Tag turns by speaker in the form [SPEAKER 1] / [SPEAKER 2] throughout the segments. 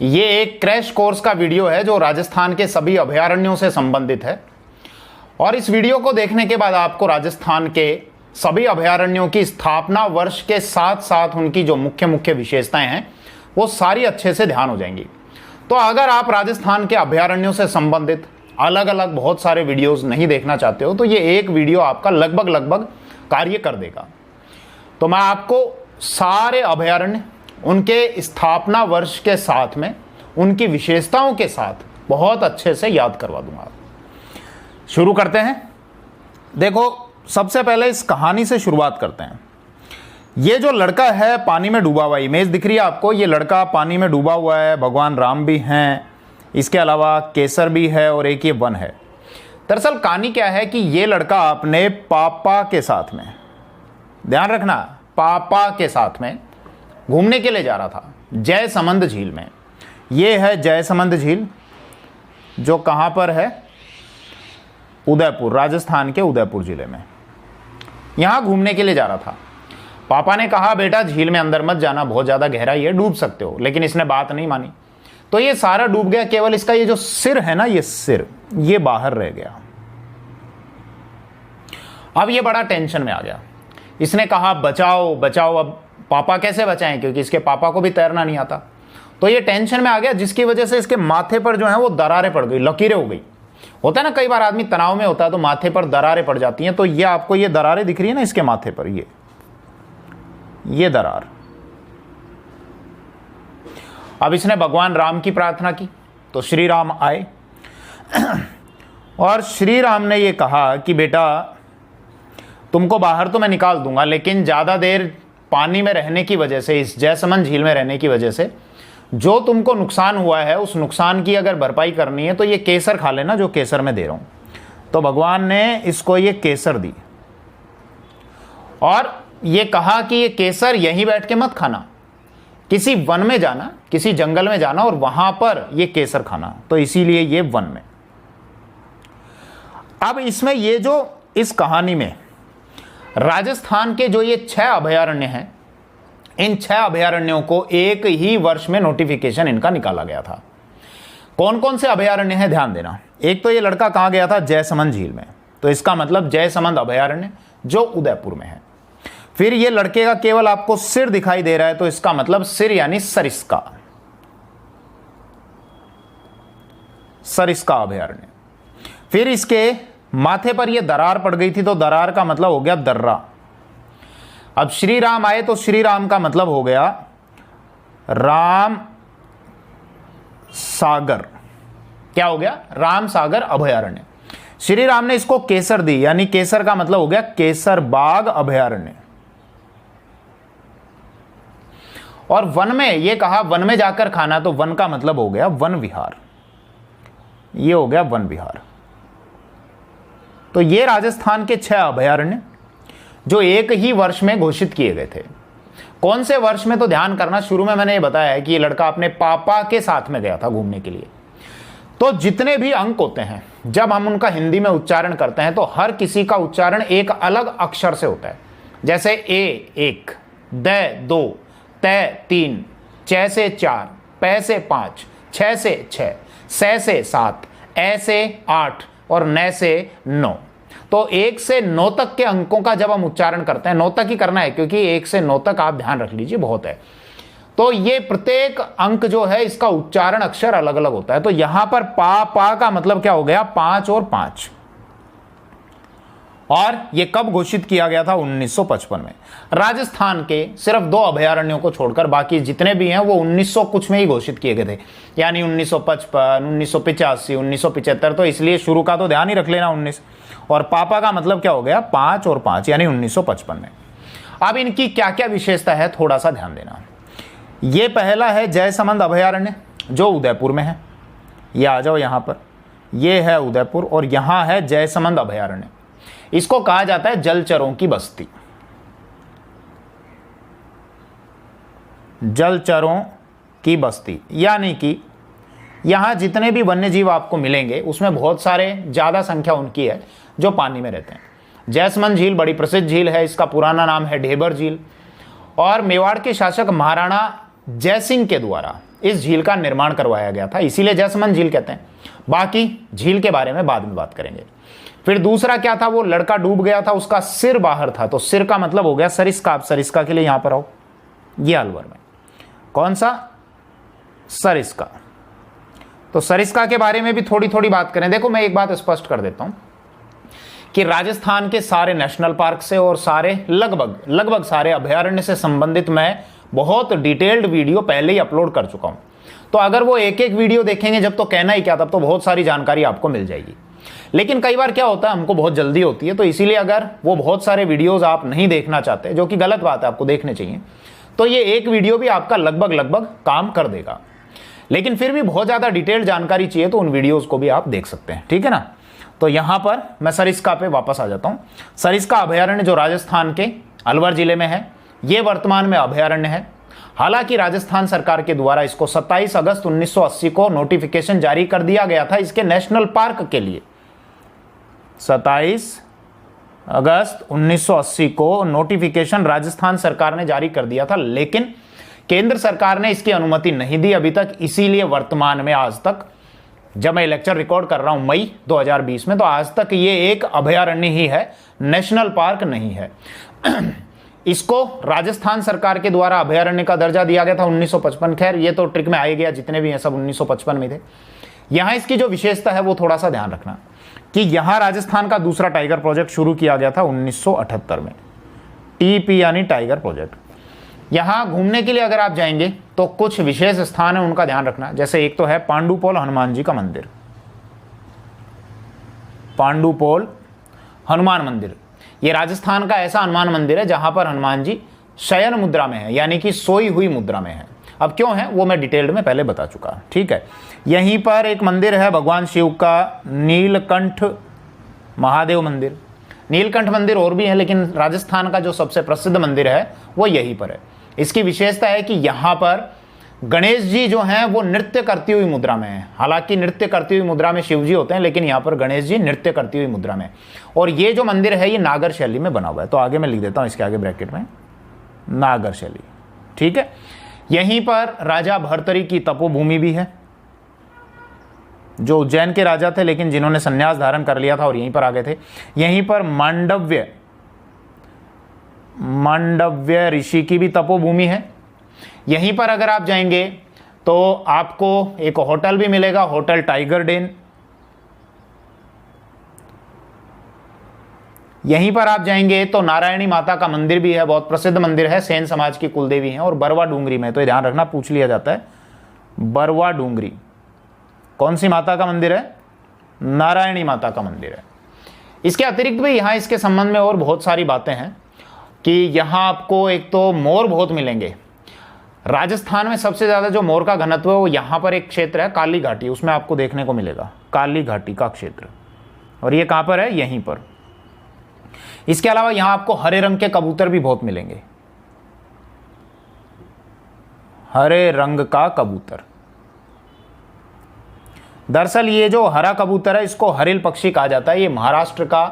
[SPEAKER 1] ये एक crash course का वीडियो है जो राजस्थान के सभी अभयारण्यों से संबंधित है और इस वीडियो को देखने के बाद आपको राजस्थान के सभी अभयारण्यों की स्थापना वर्ष के साथ साथ उनकी जो मुख्य मुख्य विशेषताएं हैं वो सारी अच्छे से ध्यान हो जाएंगी। तो अगर आप राजस्थान के अभयारण्यों से संबंधित अलग अलग बहुत सारे वीडियोस नहीं देखना चाहते हो तो ये एक वीडियो आपका लगभग कार्य कर देगा। तो मैं आपको सारे अभयारण्य उनके स्थापना वर्ष के साथ में उनकी विशेषताओं के साथ बहुत अच्छे से याद करवा दूंगा। शुरू करते हैं। देखो, सबसे पहले इस कहानी से शुरुआत करते हैं। ये जो लड़का है पानी में डूबा हुआ, इमेज दिख रही है आपको, ये लड़का पानी में डूबा हुआ है। भगवान राम भी हैं, इसके अलावा केसर भी है और एक ये वन है। दरअसल कहानी क्या है कि ये लड़का अपने पापा के साथ में, ध्यान रखना, पापा के साथ में घूमने के लिए जा रहा था जयसमंद झील में। ये है जयसमंद झील जो कहाँ पर है? उदयपुर, राजस्थान के उदयपुर जिले में। यहाँ घूमने के लिए जा रहा था। पापा ने कहा बेटा झील में अंदर मत जाना, बहुत ज़्यादा गहराई है, डूब सकते हो। लेकिन इसने बात नहीं मानी तो ये सारा डूब गया। केवल इसका ये जो सिर है ना, ये सिर ये बाहर रह गया। अब ये बड़ा टेंशन में आ गया। इसने कहा बचाओ बचाओ। अब पापा कैसे बचाएं, क्योंकि इसके पापा को भी तैरना नहीं आता। तो ये टेंशन में आ गया, जिसकी वजह से इसके माथे पर जो है वो दरारें पड़ गई, लकीरें हो गई। होता है ना, कई बार आदमी तनाव में होता है तो माथे पर दरारें पड़ जाती हैं। तो ये आपको ये दरारें दिख रही है ना इसके माथे पर, ये दरार। अब इसने भगवान राम की प्रार्थना की तो श्री राम आए और श्री राम ने ये कहा कि बेटा तुमको बाहर तो मैं निकाल दूंगा, लेकिन ज़्यादा देर पानी में रहने की वजह से, इस जयसमंद झील में रहने की वजह से जो तुमको नुकसान हुआ है, उस नुकसान की अगर भरपाई करनी है तो ये केसर खा लेना जो केसर मैं दे रहा हूँ। तो भगवान ने इसको ये केसर दी और ये कहा कि ये केसर यहीं बैठ के मत खाना, किसी वन में जाना, किसी जंगल में जाना और वहां पर ये केसर खाना। तो इसीलिए ये वन में। अब इसमें ये जो इस कहानी में राजस्थान के जो ये 6 अभयारण्य हैं, इन 6 अभयारण्यों को एक ही वर्ष में नोटिफिकेशन इनका निकाला गया था। कौन कौन से अभयारण्य हैं ध्यान देना। एक तो ये लड़का कहाँ गया था? जयसमंद झील में। तो इसका मतलब जयसमंद अभयारण्य जो उदयपुर में है। फिर ये लड़के का केवल आपको सिर दिखाई दे रहा है तो इसका मतलब सिर यानी सरिस्का, सरिस्का अभयारण्य। फिर इसके माथे पर ये दरार पड़ गई थी तो दरार का मतलब हो गया दर्रा। अब श्री राम आए तो श्री राम का मतलब हो गया राम सागर। क्या हो गया? राम सागर अभयारण्य। श्री राम ने इसको केसर दी, यानी केसर का मतलब हो गया केसर बाग अभयारण्य। और वन में ये कहा वन में जाकर खाना, तो वन का मतलब हो गया वन विहार। ये हो गया वन विहार। तो ये राजस्थान के 6 अभयारण्य जो एक ही वर्ष में घोषित किए गए थे। कौन से वर्ष में? तो ध्यान करना, शुरू में मैंने ये बताया है कि ये लड़का अपने पापा के साथ में गया था घूमने के लिए। तो जितने भी अंक होते हैं जब हम उनका हिंदी में उच्चारण करते हैं तो हर किसी का उच्चारण एक अलग अक्षर से होता है। जैसे ए 1, द 2, त 3, च से 4, प से 5, छ से 6, से 7, ए से 8 और न से 9। तो 1 से 9 तक के अंकों का जब हम उच्चारण करते हैं, 9 तक ही करना है क्योंकि 1 से 9 तक आप ध्यान रख लीजिए बहुत है। तो ये प्रत्येक अंक जो है इसका उच्चारण अक्षर अलग अलग होता है। तो यहां पर पा का मतलब क्या हो गया? 5 और 5। और ये कब घोषित किया गया था? 1955 में। राजस्थान के सिर्फ 2 अभयारण्यों को छोड़कर बाकी जितने भी हैं वो 1900 कुछ में ही घोषित किए गए थे, यानी 1955, 1985, 1975। तो इसलिए शुरू का तो ध्यान ही रख लेना 19। और पापा का मतलब क्या हो गया? 5 और 5, यानी 1955 में। अब इनकी क्या क्या विशेषता है थोड़ा सा ध्यान देना। ये पहला है जयसमंद अभयारण्य जो उदयपुर में है। ये आ जाओ यहां पर, ये है उदयपुर और यहां है जयसमंद अभयारण्य। इसको कहा जाता है जलचरों की बस्ती। जलचरों की बस्ती यानी कि यहां जितने भी वन्य जीव आपको मिलेंगे उसमें बहुत सारे, ज्यादा संख्या उनकी है जो पानी में रहते हैं। जयसमंद झील बड़ी प्रसिद्ध झील है, इसका पुराना नाम है ढेबर झील और मेवाड़ के शासक महाराणा जयसिंह के द्वारा इस झील का निर्माण करवाया गया था, इसीलिए जयसमंद झील कहते हैं। बाकी झील के बारे में बाद में बात करेंगे। फिर दूसरा क्या था, वो लड़का डूब गया था, उसका सिर बाहर था, तो सिर का मतलब हो गया सरिस्का। आप सरिस्का के लिए यहां पर आओ, ये अलवर में कौन सा, सरिस्का। तो सरिस्का के बारे में भी थोड़ी थोड़ी बात करें। देखो मैं एक बात स्पष्ट कर देता हूं कि राजस्थान के सारे नेशनल पार्क से और सारे लगभग सारे अभयारण्य से संबंधित मैं बहुत डिटेल्ड वीडियो पहले ही अपलोड कर चुका हूं। तो अगर वो एक एक वीडियो देखेंगे जब, तो कहना ही क्या, तब तो बहुत सारी जानकारी आपको मिल जाएगी। लेकिन कई बार क्या होता है, हमको बहुत जल्दी होती है, तो इसीलिए अगर वो बहुत सारे वीडियोस आप नहीं देखना चाहते, जो कि गलत बात है, आपको देखने चाहिए, तो ये एक वीडियो भी आपका लगभग काम कर देगा। लेकिन फिर भी बहुत ज्यादा डिटेल्ड जानकारी चाहिए तो उन वीडियोस को भी आप देख सकते हैं, ठीक है ना। तो यहां पर मैं सरिस्का पे वापस आ जाता हूं। सरिस्का अभयारण्य जो राजस्थान के अलवर जिले में है, ये वर्तमान में अभयारण्य है। हालांकि राजस्थान सरकार के द्वारा इसको 27 अगस्त 1980 को नोटिफिकेशन जारी कर दिया गया था इसके नेशनल पार्क के लिए। 27 अगस्त 1980 को नोटिफिकेशन राजस्थान सरकार ने जारी कर दिया था, लेकिन केंद्र सरकार ने इसकी अनुमति नहीं दी अभी तक। इसीलिए वर्तमान में आज तक, जब मैं लेक्चर रिकॉर्ड कर रहा हूं मई 2020 में, तो आज तक ये एक अभयारण्य ही है, नेशनल पार्क नहीं है। इसको राजस्थान सरकार के द्वारा अभयारण्य का दर्जा दिया गया था 1955। खैर ये तो ट्रिक में आ गया, जितने भी हैं सब 1955 में थे। यहां इसकी जो विशेषता है वो थोड़ा सा ध्यान रखना कि यहां राजस्थान का दूसरा टाइगर प्रोजेक्ट शुरू किया गया था 1978 में, टीपी यानी टाइगर प्रोजेक्ट। यहां घूमने के लिए अगर आप जाएंगे तो कुछ विशेष स्थान है, उनका ध्यान रखना। जैसे एक तो है पांडुपोल हनुमान जी का मंदिर, पांडुपोल हनुमान मंदिर। यह राजस्थान का ऐसा हनुमान मंदिर है जहां पर हनुमान जी शयन मुद्रा में है, यानी कि सोई हुई मुद्रा में है। अब क्यों है वो मैं डिटेल्ड में पहले बता चुका, ठीक है। यहीं पर एक मंदिर है भगवान शिव का, नीलकंठ महादेव मंदिर। नीलकंठ मंदिर और भी है, लेकिन राजस्थान का जो सबसे प्रसिद्ध मंदिर है वो यहीं पर है। इसकी विशेषता है कि यहां पर गणेश जी जो हैं वो नृत्य करती हुई मुद्रा में है। हालांकि नृत्य करती हुई मुद्रा में शिव जी होते हैं, लेकिन यहां पर गणेश जी नृत्य करती हुई मुद्रा में। और ये जो मंदिर है ये नागर शैली में बना हुआ है, तो आगे मैं लिख देता हूं इसके आगे ब्रैकेट में, नागर शैली, ठीक है। यहीं पर राजा भर्तरी की तपोभूमि भी है, जो उज्जैन के राजा थे लेकिन जिन्होंने संन्यास धारण कर लिया था और यहीं पर आ गए थे। यहीं पर मांडव्य ऋषि की भी तपोभूमि है। यहीं पर अगर आप जाएंगे तो आपको एक होटल भी मिलेगा, होटल टाइगर डेन। यहीं पर आप जाएंगे तो नारायणी माता का मंदिर भी है, बहुत प्रसिद्ध मंदिर है, सेन समाज की कुलदेवी हैं। और बरवा डूंगरी में, तो ध्यान रखना पूछ लिया जाता है, बरवा डूंगरी कौन सी माता का मंदिर है, नारायणी माता का मंदिर है। इसके अतिरिक्त भी यहाँ इसके संबंध में और बहुत सारी बातें हैं कि यहाँ आपको एक तो मोर बहुत मिलेंगे। राजस्थान में सबसे ज़्यादा जो मोर का घनत्व है वो यहाँ पर एक क्षेत्र है काली घाटी, उसमें आपको देखने को मिलेगा काली घाटी का क्षेत्र। और ये कहाँ पर है, यहीं पर। इसके अलावा यहाँ आपको हरे रंग के कबूतर भी बहुत मिलेंगे, हरे रंग का कबूतर। दरअसल ये जो हरा कबूतर है इसको हरिल पक्षी कहा जाता है। ये महाराष्ट्र का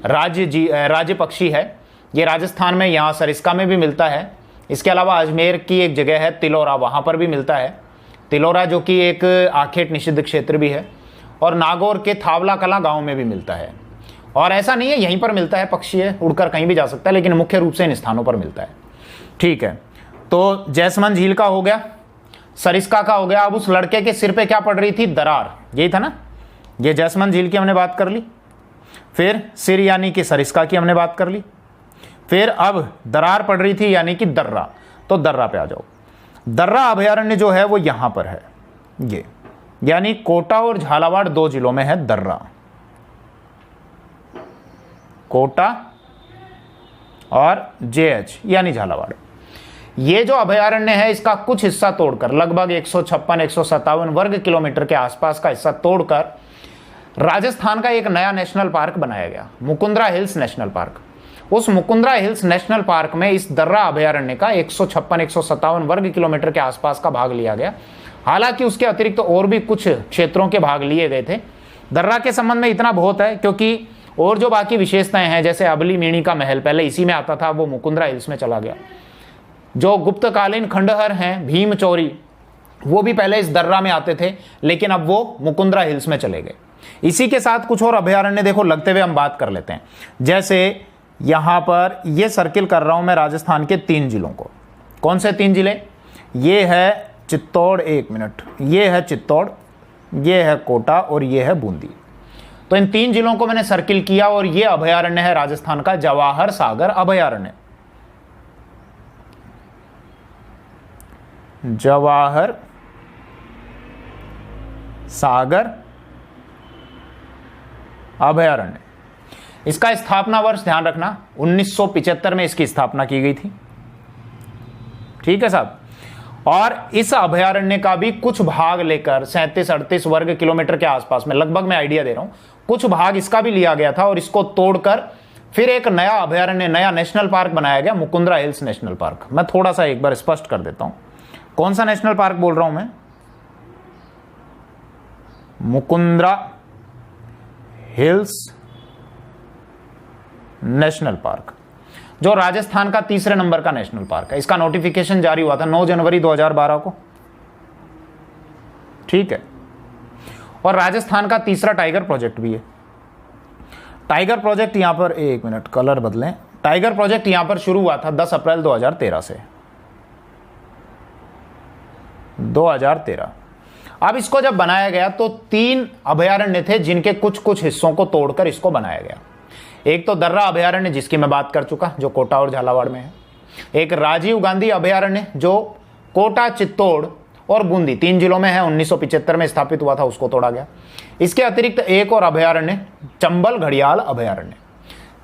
[SPEAKER 1] राज्य पक्षी है। ये राजस्थान में यहाँ सरिस्का में भी मिलता है। इसके अलावा अजमेर की एक जगह है तिलोरा, वहाँ पर भी मिलता है। तिलोरा जो कि एक आखेट निषिद्ध क्षेत्र भी है। और नागौर के थावला कला गांव में भी मिलता है। और ऐसा नहीं है यहीं पर मिलता है, पक्षी है, उड़कर कहीं भी जा सकता है, लेकिन मुख्य रूप से इन स्थानों पर मिलता है, ठीक है। तो जैसमंद झील का हो गया, सरिस्का का हो गया। अब उस लड़के के सिर पे क्या पड़ रही थी, दरार, यही था ना। ये जैसमंद झील की हमने बात कर ली, फिर सिर यानी कि सरिस्का की हमने बात कर ली, फिर अब दरार पड़ रही थी यानी कि दर्रा। तो दर्रा पे आ जाओ। दर्रा अभयारण्य जो है वो यहां पर है, ये यानी कोटा और झालावाड़ 2 जिलों में है दर्रा। कोटा और जेएच यानी झालावाड़। ये जो अभयारण्य है इसका कुछ हिस्सा तोड़कर, लगभग 156-157 वर्ग किलोमीटर के आसपास का हिस्सा तोड़कर राजस्थान का एक नया नेशनल पार्क बनाया गया, मुकुंदरा हिल्स नेशनल पार्क। उस मुकुंदरा हिल्स नेशनल पार्क में इस दर्रा अभयारण्य का 156-157 वर्ग किलोमीटर के आसपास का भाग लिया गया। हालांकि उसके अतिरिक्त और भी कुछ क्षेत्रों के भाग लिए गए थे। दर्रा के संबंध में इतना बहुत है क्योंकि और जो बाकी विशेषताएं हैं, जैसे अबली मीणी का महल पहले इसी में आता था, वो मुकुंदरा हिल्स में चला गया। जो गुप्तकालीन खंडहर हैं, भीम चौरी, वो भी पहले इस दर्रा में आते थे, लेकिन अब वो मुकुंदरा हिल्स में चले गए। इसी के साथ कुछ और अभयारण्य देखो लगते हुए हम बात कर लेते हैं। जैसे यहां पर ये सर्किल कर रहा हूं मैं राजस्थान के 3 जिलों को। कौन से 3 जिले? ये है चित्तौड़, 1 मिनट, ये है चित्तौड़, ये है कोटा और ये है बूंदी। तो इन 3 जिलों को मैंने सर्किल किया और ये अभयारण्य है राजस्थान का जवाहर सागर अभयारण्य। जवाहर सागर अभयारण्य। इसका स्थापना वर्ष ध्यान रखना 1975 में इसकी स्थापना की गई थी। ठीक है साहब। और इस अभयारण्य का भी कुछ भाग लेकर 37-38 वर्ग किलोमीटर के आसपास में, लगभग मैं आइडिया दे रहा हूं, कुछ भाग इसका भी लिया गया था और इसको तोड़कर फिर एक नया अभयारण्य, नया नेशनल पार्क बनाया गया, मुकुंदरा हिल्स नेशनल पार्क। मैं थोड़ा सा एक बार स्पष्ट कर देता हूं कौन सा नेशनल पार्क बोल रहा हूं मैं। मुकुंदरा हिल्स नेशनल पार्क, जो राजस्थान का 3रे नंबर का नेशनल पार्क है। इसका नोटिफिकेशन जारी हुआ था 9 जनवरी 2012 को। ठीक है। और राजस्थान का 3रा टाइगर प्रोजेक्ट भी है। टाइगर प्रोजेक्ट यहां पर, 1 मिनट कलर बदलें, टाइगर प्रोजेक्ट यहां पर शुरू हुआ था 10 अप्रैल 2013 से। 2013। अब इसको जब बनाया गया तो 3 अभयारण्य थे जिनके कुछ कुछ हिस्सों को तोड़कर इसको बनाया गया। एक तो दर्रा अभयारण्य जिसकी मैं बात कर चुका, जो कोटा और झालावाड़ में है। एक राजीव गांधी अभयारण्य जो कोटा, चित्तौड़ और बूंदी 3 जिलों में है, 1975 में स्थापित हुआ था, उसको तोड़ा गया। इसके अतिरिक्त एक और अभयारण्य चंबल घड़ियाल अभयारण्य।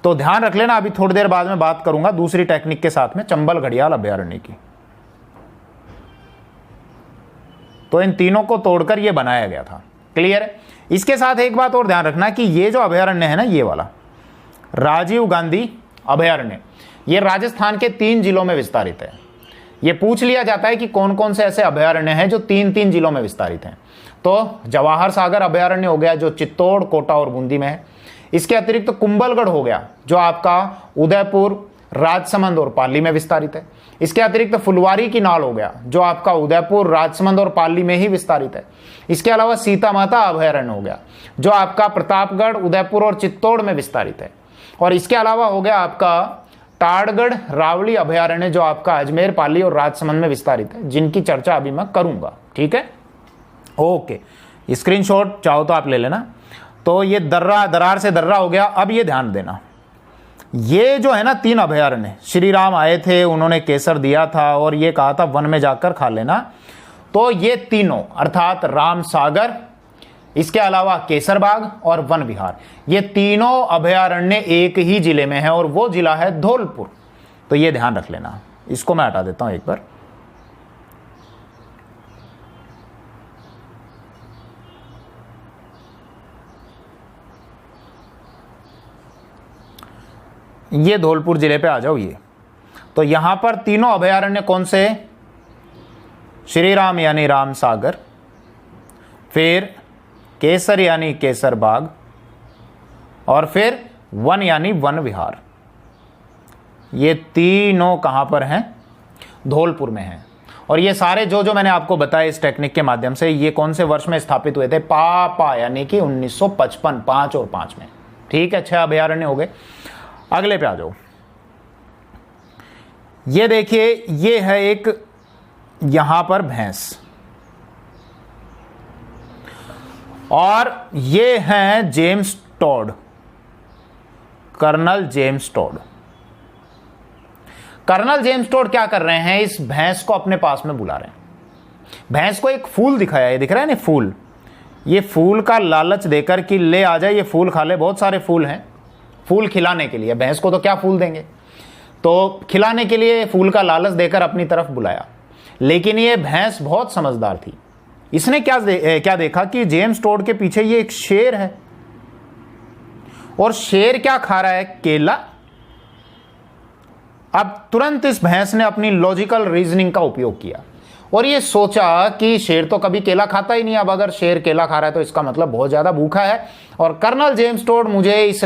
[SPEAKER 1] तो ध्यान रख लेना, अभी थोड़ी देर बाद में बात करूंगा दूसरी टेक्निक के साथ में चंबल घड़ियाल अभयारण्य की। तो इन तीनों को तोड़कर यह बनाया गया था। क्लियर है। इसके साथ एक बात और ध्यान रखना कि ये जो अभयारण्य है ना, ये वाला राजीव गांधी अभयारण्य, ये राजस्थान के 3 जिलों में विस्तारित है। ये पूछ लिया जाता है कि कौन कौन से ऐसे अभयारण्य हैं जो 3-3 जिलों में विस्तारित हैं। तो जवाहर सागर अभयारण्य हो गया जो चित्तौड़, कोटा और बूंदी में है। इसके अतिरिक्त कुंभलगढ़ हो गया जो आपका उदयपुर, राजसमंद और पाली में विस्तारित है। इसके अतिरिक्त फुलवारी की नाल हो गया जो आपका उदयपुर, राजसमंद और पाली में ही विस्तारित है। इसके अलावा सीता माता अभयारण्य हो गया जो आपका प्रतापगढ़, उदयपुर और चित्तौड़ में विस्तारित है। और इसके अलावा हो गया आपका ताड़गढ़ रावली अभयारण्य जो आपका अजमेर, पाली और राजसमंद में विस्तारित है, जिनकी चर्चा अभी मैं करूंगा। ठीक है, ओके। स्क्रीनशॉट चाहो तो आप ले लेना। तो ये दरार से दर्रा हो गया। अब ये ध्यान देना, ये जो है ना 3 अभयारण्य, श्री राम आए थे, उन्होंने केसर दिया था और ये कहा था वन में जाकर खा लेना। तो ये तीनों अर्थात राम सागर, इसके अलावा केसर बाग और वन विहार, ये तीनों अभयारण्य एक ही जिले में है और वो जिला है धौलपुर। तो ये ध्यान रख लेना। इसको मैं हटा देता हूं एक बार। ये धौलपुर जिले पे आ जाओ। ये तो यहां पर तीनों अभयारण्य कौन से? श्री राम यानी राम सागर, फिर केसर यानी केसर बाग और फिर वन यानी वन विहार। ये तीनों कहां पर हैं? धौलपुर में हैं। और ये सारे जो मैंने आपको बताया इस टेक्निक के माध्यम से, ये कौन से वर्ष में स्थापित हुए थे? पापा यानी कि 1955, 5 और 5 में। ठीक है, 6 अभयारण्य हो गए। अगले पे आ जाओ। ये देखिए, ये है एक यहां पर भैंस और ये हैं James Tod, colonel James Tod. Colonel James Tod क्या कर रहे हैं? इस भैंस को अपने पास में बुला रहे हैं। भैंस को एक फूल दिखाया है, दिख रहा है ना फूल। ये फूल का लालच देकर कि ले आ जाए, ये फूल खा ले। बहुत सारे फूल हैं, फूल खिलाने के लिए। भैंस को तो क्या फूल देंगे, तो खिलाने के लिए फूल का लालच देकर अपनी तरफ बुलाया। लेकिन ये भैंस बहुत समझदार थी। इसने क्या देखा कि जेम्स टॉड के पीछे ये एक शेर है और शेर क्या खा रहा है? केला। अब तुरंत इस भैंस ने अपनी लॉजिकल रीजनिंग का उपयोग किया और ये सोचा कि शेर तो कभी केला खाता ही नहीं, अब अगर शेर केला खा रहा है तो इसका मतलब बहुत ज्यादा भूखा है और कर्नल जेम्स टॉड मुझे इस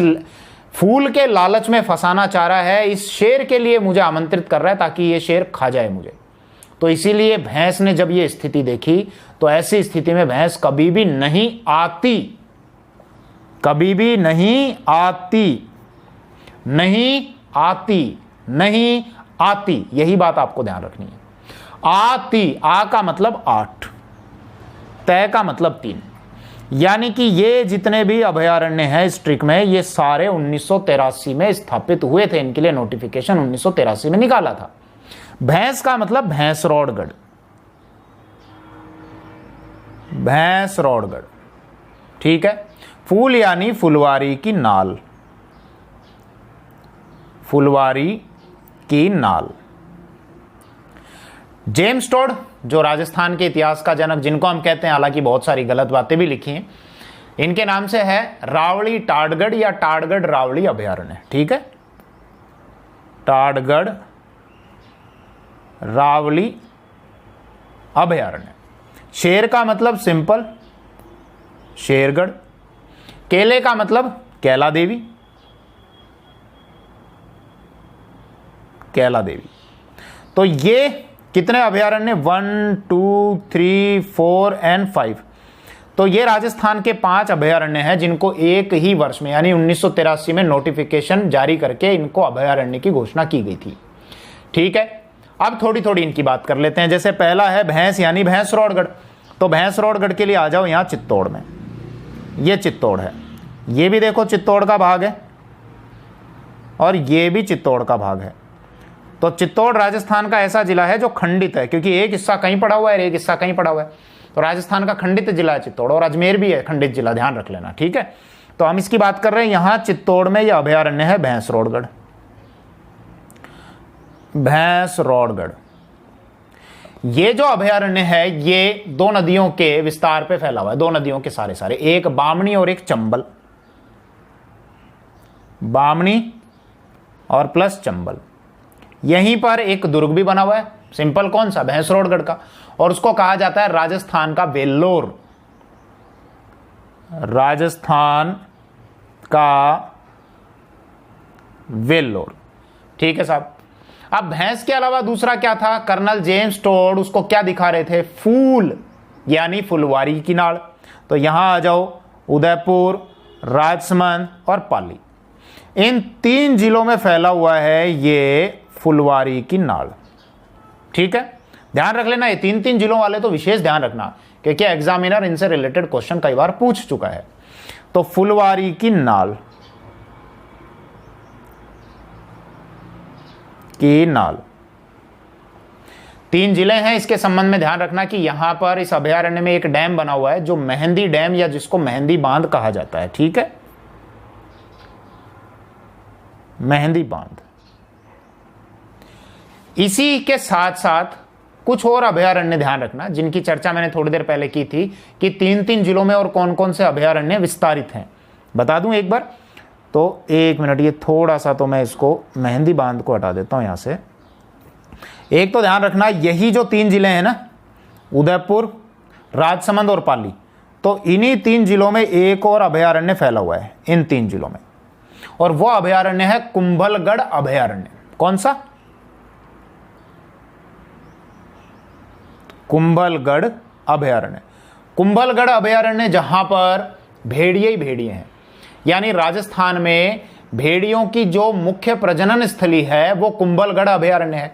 [SPEAKER 1] फूल के लालच में फंसाना चाह रहा है। इस शेर के लिए मुझे आमंत्रित कर रहा है ताकि ये शेर खा जाए मुझे। तो इसीलिए भैंस ने जब ये स्थिति देखी तो ऐसी स्थिति में भैंस कभी भी नहीं आती, कभी भी नहीं आती, नहीं आती, नहीं आती, यही बात आपको ध्यान रखनी है। आती, आ का मतलब 8, तय का मतलब 3, यानी कि ये जितने भी अभयारण्य हैं इस ट्रिक में, ये सारे 1983 में स्थापित हुए थे। इनके लिए नोटिफिकेशन 1983 में निकाला था। भैंस का मतलब भैंसरौड़गढ़, भैंसरौड़गढ़, ठीक है। फूल यानी फुलवारी की नाल, फुलवारी की नाल। जेम्स टोड जो राजस्थान के इतिहास का जनक, जिनको हम कहते हैं, हालांकि बहुत सारी गलत बातें भी लिखी हैं, इनके नाम से है रावड़ी टाडगढ़ या टाडगढ़ रावड़ी अभयारण्य, ठीक है। टाडगढ़ रावड़ी अभयारण्य। शेर का मतलब सिंपल, शेरगढ़। केले का मतलब कैला देवी, कैला देवी। तो ये कितने अभयारण्य, 1 2 3 4 एंड 5, तो ये राजस्थान के 5 अभयारण्य हैं जिनको एक ही वर्ष में यानी 1983 में नोटिफिकेशन जारी करके इनको अभयारण्य की घोषणा की गई थी, ठीक है। अब थोड़ी थोड़ी इनकी बात कर लेते हैं। जैसे पहला है भैंस यानी भैंसरौड़गढ़, तो भैंसरौड़गढ़ के लिए आ जाओ यहां चित्तौड़ में, ये चित्तौड़ है, ये भी देखो चित्तौड़ का भाग है और ये भी चित्तौड़ का भाग है। तो चित्तौड़ राजस्थान का ऐसा जिला है जो खंडित है, क्योंकि एक हिस्सा कहीं पड़ा हुआ है, एक हिस्सा कहीं पड़ा हुआ है, तो राजस्थान का खंडित जिला है चित्तौड़, और अजमेर भी है खंडित जिला, ध्यान रख लेना, ठीक है। तो हम इसकी बात कर रहे हैं, यहां चित्तौड़ में यह अभयारण्य है भैंसरौड़गढ़, भैंसरौड़गढ़। ये जो अभयारण्य है ये 2 नदियों के विस्तार पे फैला हुआ है, 2 नदियों के सारे, एक बामनी और एक चंबल, बामनी और प्लस चंबल। यहीं पर एक दुर्ग भी बना हुआ है, सिंपल, कौन सा, भैंसरौड़गढ़ का, और उसको कहा जाता है राजस्थान का वेल्लोर, राजस्थान का वेल्लोर, ठीक है साहब। अब भैंस के अलावा दूसरा क्या था, कर्नल जेम्स टोड उसको क्या दिखा रहे थे, फूल यानी फुलवारी की नाड़। तो यहां आ जाओ, उदयपुर, राजसमंद और पाली, इन 3 जिलों में फैला हुआ है ये फुलवारी की नाड़, ठीक है। ध्यान रख लेना, ये 3 जिलों वाले तो विशेष ध्यान रखना, क्योंकि एग्जामिनर इनसे रिलेटेड क्वेश्चन कई बार पूछ चुका है। तो फुलवारी की नाल, की नाल, 3 जिले हैं। इसके संबंध में ध्यान रखना कि यहां पर इस अभयारण्य में एक डैम बना हुआ है जो मेहंदी डैम या जिसको मेहंदी बांध कहा जाता है, ठीक है, मेहंदी बांध। इसी के साथ साथ कुछ और अभयारण्य ध्यान रखना जिनकी चर्चा मैंने थोड़ी देर पहले की थी कि 3 जिलों में और कौन कौन से अभयारण्य विस्तारित हैं, बता दूं एक बार। तो 1 मिनट, ये थोड़ा सा तो मैं इसको मेहंदी बांध को हटा देता हूं यहां से। एक तो ध्यान रखना, यही जो 3 जिले हैं ना, उदयपुर, राजसमंद और पाली, तो इन्हीं 3 जिलों में एक और अभयारण्य फैला हुआ है, इन 3 जिलों में, और वो अभयारण्य है कुंभलगढ़ अभयारण्य। कौन सा, कुंभलगढ़ अभयारण्य। कुंभलगढ़ अभयारण्य जहां पर भेड़िए ही भेड़िए हैं, यानी राजस्थान में भेड़ियों की जो मुख्य प्रजनन स्थली है वो कुंभलगढ़ अभयारण्य है,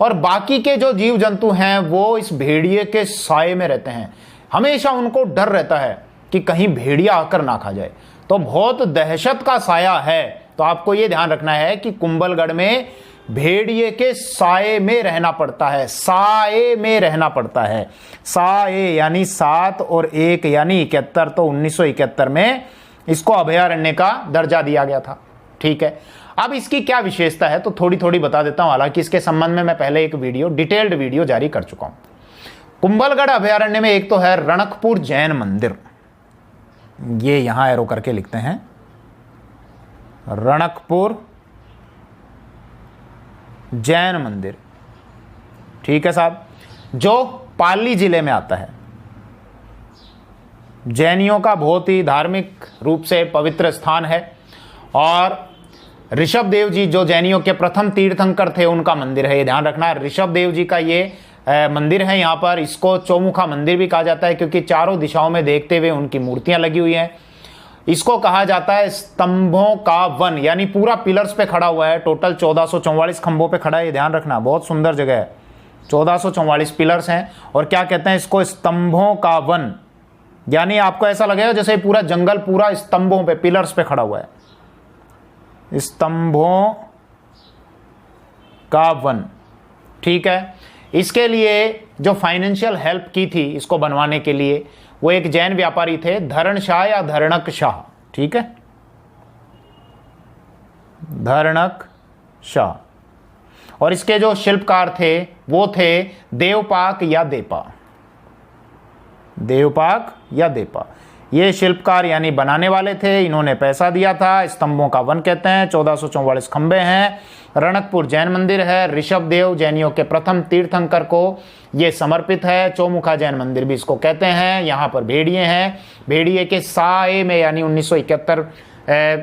[SPEAKER 1] और बाकी के जो जीव जंतु हैं वो इस भेड़िए के साए में रहते हैं। हमेशा उनको डर रहता है कि कहीं भेड़िया आकर ना खा जाए, तो बहुत दहशत का साया है। तो आपको ये ध्यान रखना है कि कुंभलगढ़ में भेड़िए के साए में रहना पड़ता है, साए में रहना पड़ता है। साए यानी 7 और 1 यानी 71, तो 1971 में इसको अभयारण्य का दर्जा दिया गया था, ठीक है। अब इसकी क्या विशेषता है तो थोड़ी थोड़ी बता देता हूं, हालांकि इसके संबंध में मैं पहले एक वीडियो, डिटेल्ड वीडियो जारी कर चुका हूं। कुंभलगढ़ अभयारण्य में एक तो है रणकपुर जैन मंदिर, ये यहां एरो करके लिखते हैं, रणकपुर जैन मंदिर, ठीक है साहब, जो पाली जिले में आता है। जैनियों का बहुत ही धार्मिक रूप से पवित्र स्थान है, और ऋषभ देव जी जो जैनियों के प्रथम तीर्थंकर थे उनका मंदिर है, ये ध्यान रखना। ऋषभ देव जी का ये मंदिर है यहाँ पर। इसको चौमुखा मंदिर भी कहा जाता है क्योंकि चारों दिशाओं में देखते हुए उनकी मूर्तियां लगी हुई हैं। इसको कहा जाता है स्तंभों का वन, यानी पूरा पिलर्स पे खड़ा हुआ है। टोटल 1444 खंभों पे खड़ा है, ये ध्यान रखना, बहुत सुंदर जगह है। 1444 पिलर्स हैं और क्या कहते हैं इसको, स्तंभों का वन। यानी आपको ऐसा लगेगा जैसे पूरा जंगल पूरा स्तंभों पे, पिलर्स पे खड़ा हुआ है, स्तंभों का वन। ठीक है। इसके लिए जो फाइनेंशियल हेल्प की थी इसको बनवाने के लिए, वो एक जैन व्यापारी थे, धरण शाह या धरणक शाह। ठीक है, धरणक शाह। और इसके जो शिल्पकार थे वो थे देवपाक या देपा, देवपाक या देपा। ये शिल्पकार यानी बनाने वाले थे, इन्होंने पैसा दिया था। स्तंभों का वन कहते हैं, 1444 खंबे हैं। रणकपुर जैन मंदिर है, ऋषभ देव जैनियों के प्रथम तीर्थंकर को ये समर्पित है। चौमुखा जैन मंदिर भी इसको कहते हैं। यहाँ पर भेड़िए हैं, भेड़िए के साए में, यानी 1971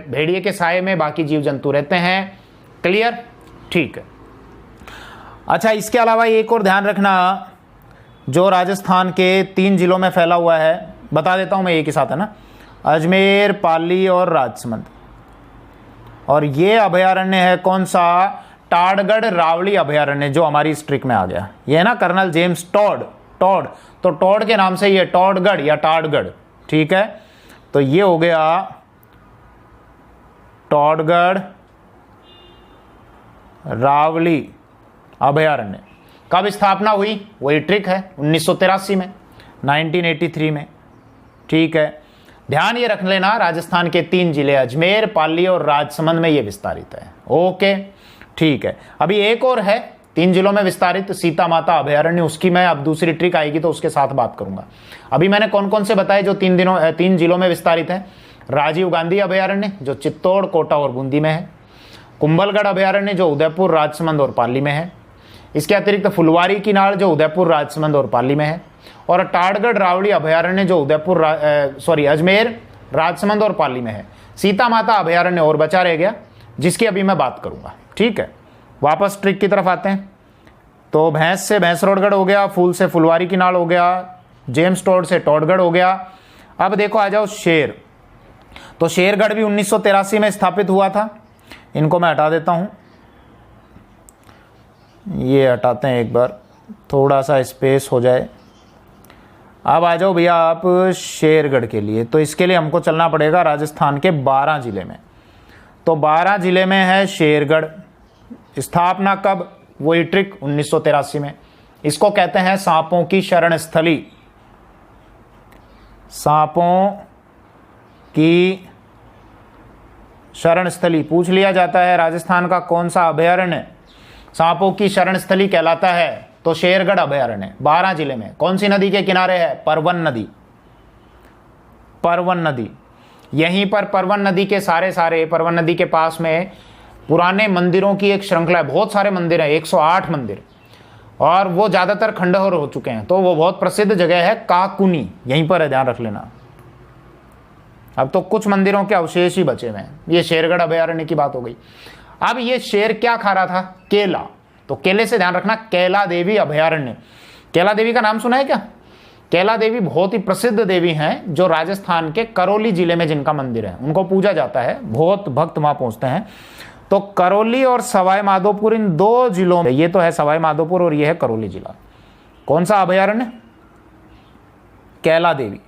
[SPEAKER 1] भेड़िए के साए में बाकी जीव जंतु रहते हैं। क्लियर, ठीक है। अच्छा, इसके अलावा एक और ध्यान रखना, जो राजस्थान के 3 जिलों में फैला हुआ है, बता देता हूं मैं एक ही साथ, है ना, अजमेर, पाली और राजसमंद। और ये अभयारण्य है कौन सा, टाडगढ़ रावली अभयारण्य, जो हमारी स्ट्रिक में आ गया। ये है ना कर्नल जेम्स टॉड, टॉड, तो टॉड के नाम से ये टॉडगढ़ या टाडगढ़। ठीक है, तो ये हो गया टॉडगढ़ रावली अभयारण्य। कब स्थापना हुई, वही ट्रिक है, 1983 में, 1983 में। ठीक है, ध्यान ये रख लेना, राजस्थान के 3 जिले अजमेर, पाली और राजसमंद में ये विस्तारित है। ओके, ठीक है। अभी एक और है 3 जिलों में विस्तारित, सीता माता अभयारण्य, उसकी मैं अब दूसरी ट्रिक आएगी तो उसके साथ बात करूंगा। अभी मैंने कौन कौन से बताए जो 3 जिलों में विस्तारित है। राजीव गांधी अभयारण्य जो चित्तौड़, कोटा और बूंदी में है। कुंभलगढ़ अभयारण्य जो उदयपुर, राजसमंद और पाली में है। इसके अतिरिक्त फुलवारी किनार जो उदयपुर, राजसमंद और पाली में है। और टाडगढ़ रावड़ी अभयारण्य जो उदयपुर, अजमेर, राजसमंद और पाली में है। सीता माता अभयारण्य और बचा रह गया, जिसकी अभी मैं बात करूंगा। ठीक है, वापस ट्रिक की तरफ आते हैं। तो भैंस से भैंसरोडगढ़ हो गया, फूल से फुलवारी किनार हो गया, जेम्स टॉड से टॉडगढ़ हो गया। अब देखो आ जाओ शेर, तो शेरगढ़ भी 1983 में स्थापित हुआ था। इनको मैं हटा देता हूं, ये हटाते हैं एक बार, थोड़ा सा स्पेस हो जाए। अब आ जाओ भैया आप शेरगढ़ के लिए, तो इसके लिए हमको चलना पड़ेगा राजस्थान के 12 जिले में। तो 12 जिले में है शेरगढ़। स्थापना कब, वही ट्रिक, 1983 में। इसको कहते हैं सांपों की शरण स्थली, सांपों की शरण स्थली। पूछ लिया जाता है राजस्थान का कौन सा अभयारण्य सांपों की शरण स्थली कहलाता है, तो शेरगढ़ अभयारण्य 12 जिले में। कौन सी नदी के किनारे है, परवन नदी, परवन नदी। यहीं पर परवन नदी के सारे परवन नदी के पास में पुराने मंदिरों की एक श्रृंखला है। बहुत सारे मंदिर हैं, 108 मंदिर, और वो ज्यादातर खंडहर हो चुके हैं। तो वो बहुत प्रसिद्ध जगह है काकुनी, यहीं पर है, ध्यान रख लेना। अब तो कुछ मंदिरों के अवशेष ही बचे हुए हैं। ये शेरगढ़ अभयारण्य की बात हो गई। अब ये शेर क्या खा रहा था, केला, तो केले से ध्यान रखना, कैला देवी अभयारण्य। कैला देवी का नाम सुना है क्या? कैला देवी बहुत ही प्रसिद्ध देवी हैं, जो राजस्थान के करौली जिले में जिनका मंदिर है, उनको पूजा जाता है, बहुत भक्त वहां पहुंचते हैं। तो करौली और सवाई माधोपुर, इन 2 जिलों में, ये तो है सवाई माधोपुर और ये है करौली जिला। कौन सा अभयारण्य, कैला देवी।